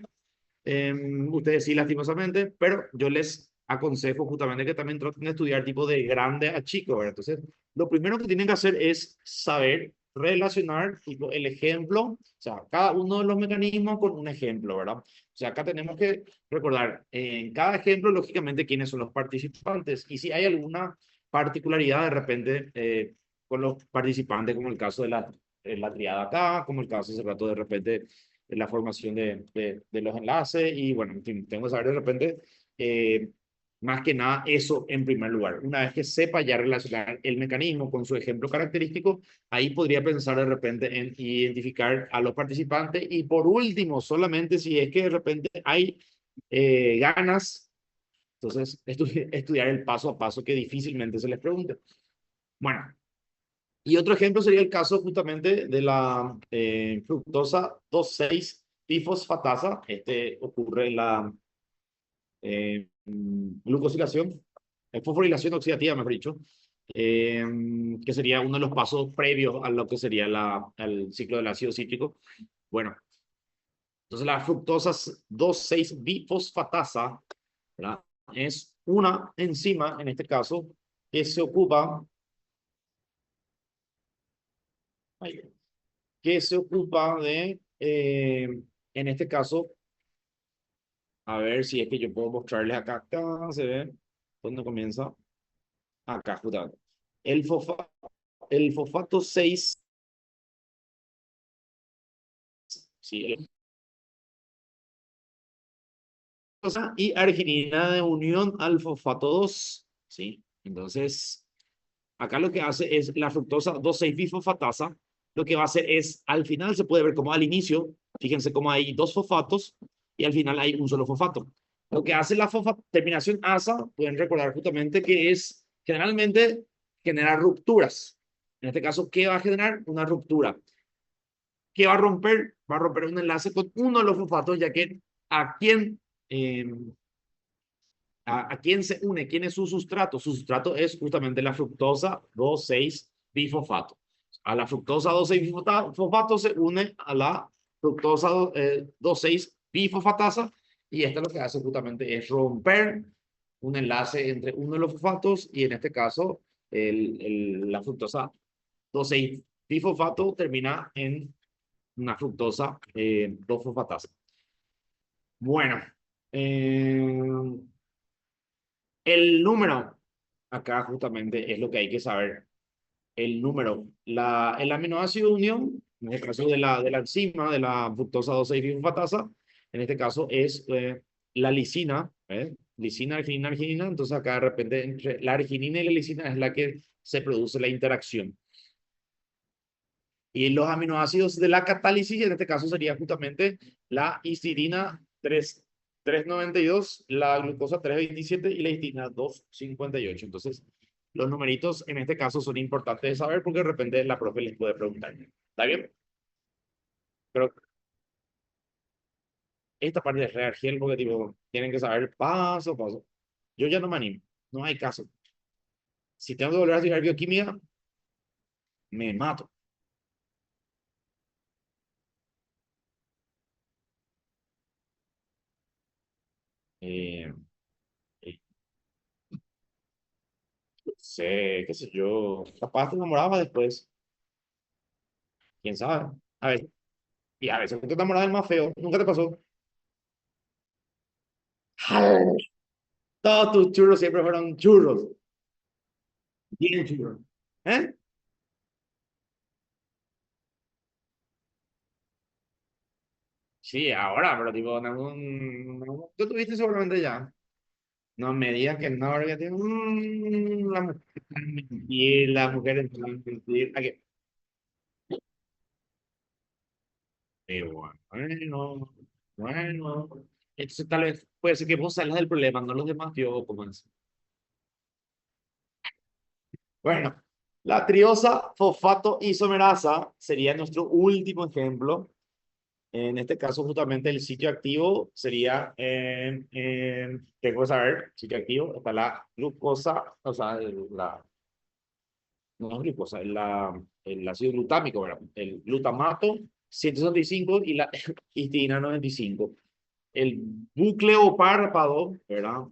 Ustedes sí, lastimosamente, pero yo les aconsejo justamente que también traten de estudiar tipo de grande a chico, ¿verdad? Entonces, lo primero que tienen que hacer es saber relacionar tipo, el ejemplo, o sea, cada uno de los mecanismos con un ejemplo, ¿verdad? O sea, acá tenemos que recordar en cada ejemplo, lógicamente, quiénes son los participantes y si hay alguna particularidad de repente con los participantes, como el caso de la triada acá, como el caso hace rato de repente la formación de los enlaces y bueno, en fin, tengo que saber de repente, más que nada eso en primer lugar. Una vez que sepa ya relacionar el mecanismo con su ejemplo característico, ahí podría pensar de repente en identificar a los participantes y por último, solamente si es que de repente hay ganas, entonces estudiar el paso a paso que difícilmente se les pregunte. Bueno, y otro ejemplo sería el caso justamente de la fructosa 2,6-bifosfatasa. Este ocurre en la glucosilación, fosforilación oxidativa, mejor dicho, eh, que sería uno de los pasos previos a lo que sería al ciclo del ácido cítrico. Bueno, entonces la fructosa 2,6-bifosfatasa, ¿verdad? Es una enzima, en este caso, que se ocupa, ay, que se ocupa de, en este caso, a ver si es que yo puedo mostrarles acá, acá se ve, ¿dónde comienza? Acá, justamente. El, fosfa, el fosfato 6, sí, y arginina de unión al fosfato 2, ¿sí? Entonces, acá lo que hace es la fructosa 2,6-bifosfatasa, lo que va a hacer es, al final se puede ver como al inicio, fíjense cómo hay dos fosfatos y al final hay un solo fosfato. Lo que hace la terminación asa, pueden recordar justamente que es generalmente generar rupturas. En este caso, ¿qué va a generar? Una ruptura. ¿Qué va a romper? Va a romper un enlace con uno de los fosfatos, ya que a quién, eh, a quién se une, quién es su sustrato. Su sustrato es justamente la fructosa 2,6-bifosfato. A la fructosa 2,6-bifosfato se une a la fructosa 2,6-bifosfatasa y esto lo que hace justamente es romper un enlace entre uno de los fosfatos y en este caso la fructosa 2,6-bifosfato termina en una fructosa 2-fosfatasa. Bueno, eh, el número, acá justamente es lo que hay que saber. El número, el aminoácido unión, en el caso de la enzima, de la fructosa 2,6-bifosfatasa, en este caso es la lisina, ¿eh? Lisina, arginina, arginina. Entonces acá de repente entre la arginina y la lisina es la que se produce la interacción. Y los aminoácidos de la catálisis, en este caso sería justamente la histidina 392, la glucosa 327 y la histidina 258. Entonces, los numeritos en este caso son importantes de saber porque de repente la profe les puede preguntar. ¿Está bien? Pero esta parte es real, porque tipo, tienen que saber paso a paso. Yo ya no me animo, no hay caso. Si tengo que volver a estudiar bioquímica, me mato. Eh, sé, qué sé yo, capaz te enamoraba después. ¿Quién sabe? A ver, y a veces te enamoras del más feo. ¿Nunca te pasó? Todos tus churros siempre fueron churros. Bien churros. ¿Eh? Sí, ahora, pero tipo, tú tuviste seguramente ya. No me digas que no, ahora que tengo. La mujer está en mentir, las mujeres están en mentir. ¿A qué? Bueno, bueno. Entonces tal vez puede ser que vos salgas del problema, no los demás, yo como es. Bueno, la triosa fosfato isomerasa sería nuestro último ejemplo. En este caso, justamente el sitio activo sería, tengo que saber, sitio activo, está la glucosa, o sea, no es glucosa, el ácido glutámico, ¿verdad? El glutamato 165 y la histidina 95. El bucle o párpado, ¿verdad?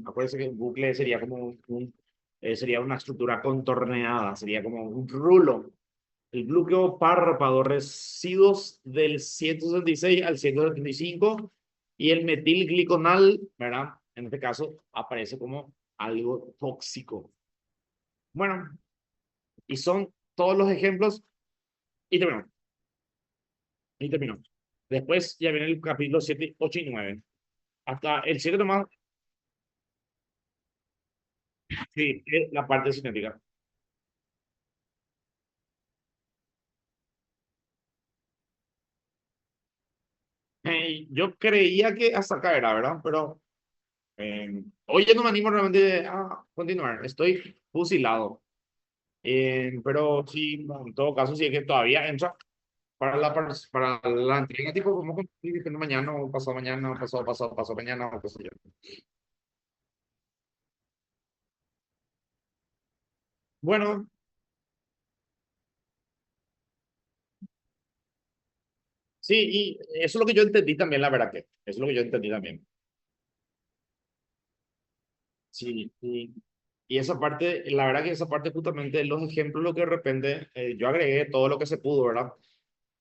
Acuérdense que el bucle sería como sería una estructura contorneada, sería como un rulo. El glúceo párpado, residuos del 166 al 175 y el metilgliconal, ¿verdad? En este caso aparece como algo tóxico. Bueno, y son todos los ejemplos y terminó. Y terminó. Después ya viene el capítulo 7, 8 y 9. Hasta el 7 nomás, sí, es la parte cinética. Yo creía que hasta acá era, ¿verdad? Pero hoy ya no me animo realmente a continuar. Estoy fusilado. Pero sí, no, en todo caso, sí es que todavía entra para la entrega, tipo, como diciendo mañana o pasado mañana o pasado mañana o qué sé yo. Bueno, sí, y eso es lo que yo entendí también, la verdad que, eso es lo que yo entendí también. Sí, y esa parte, la verdad que esa parte justamente, los ejemplos, lo que de repente, yo agregué todo lo que se pudo, ¿verdad?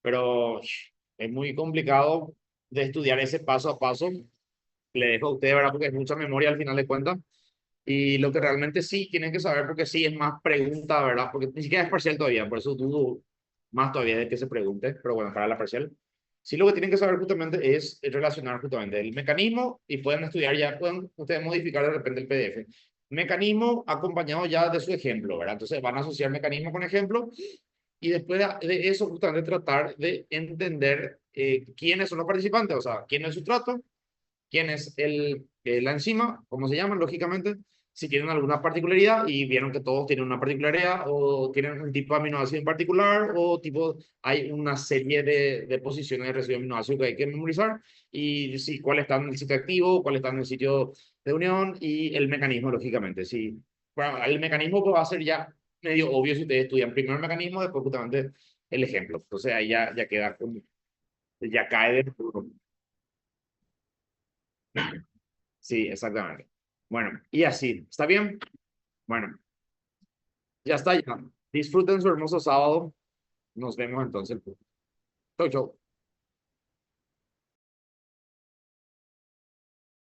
Pero es muy complicado de estudiar ese paso a paso. Le dejo a ustedes, ¿verdad? Porque es mucha memoria al final de cuentas. Y lo que realmente sí tienen que saber, porque sí es más pregunta, ¿verdad? Porque ni siquiera es parcial todavía, por eso dudo más todavía de que se pregunte, pero bueno, para la parcial. Sí, lo que tienen que saber justamente es relacionar justamente el mecanismo y pueden estudiar ya, pueden ustedes modificar de repente el PDF. Mecanismo acompañado ya de su ejemplo, ¿verdad? Entonces van a asociar mecanismo con ejemplo y después de eso justamente tratar de entender quiénes son los participantes, o sea, quién es su trato, quién es la enzima, cómo se llama, lógicamente, si tienen alguna particularidad y vieron que todos tienen una particularidad o tienen un tipo de aminoácido en particular o tipo hay una serie de posiciones de residuo de aminoácido que hay que memorizar y si cuál está en el sitio activo, cuál está en el sitio de unión y el mecanismo, lógicamente. Sí, bueno, el mecanismo pues, va a ser ya medio obvio si ustedes estudian primero el mecanismo, después justamente el ejemplo. Entonces ahí ya queda, ya cae de... Sí, exactamente. Bueno, y así, ¿está bien? Bueno, ya está ya. Disfruten su hermoso sábado. Nos vemos entonces. Chau, chau.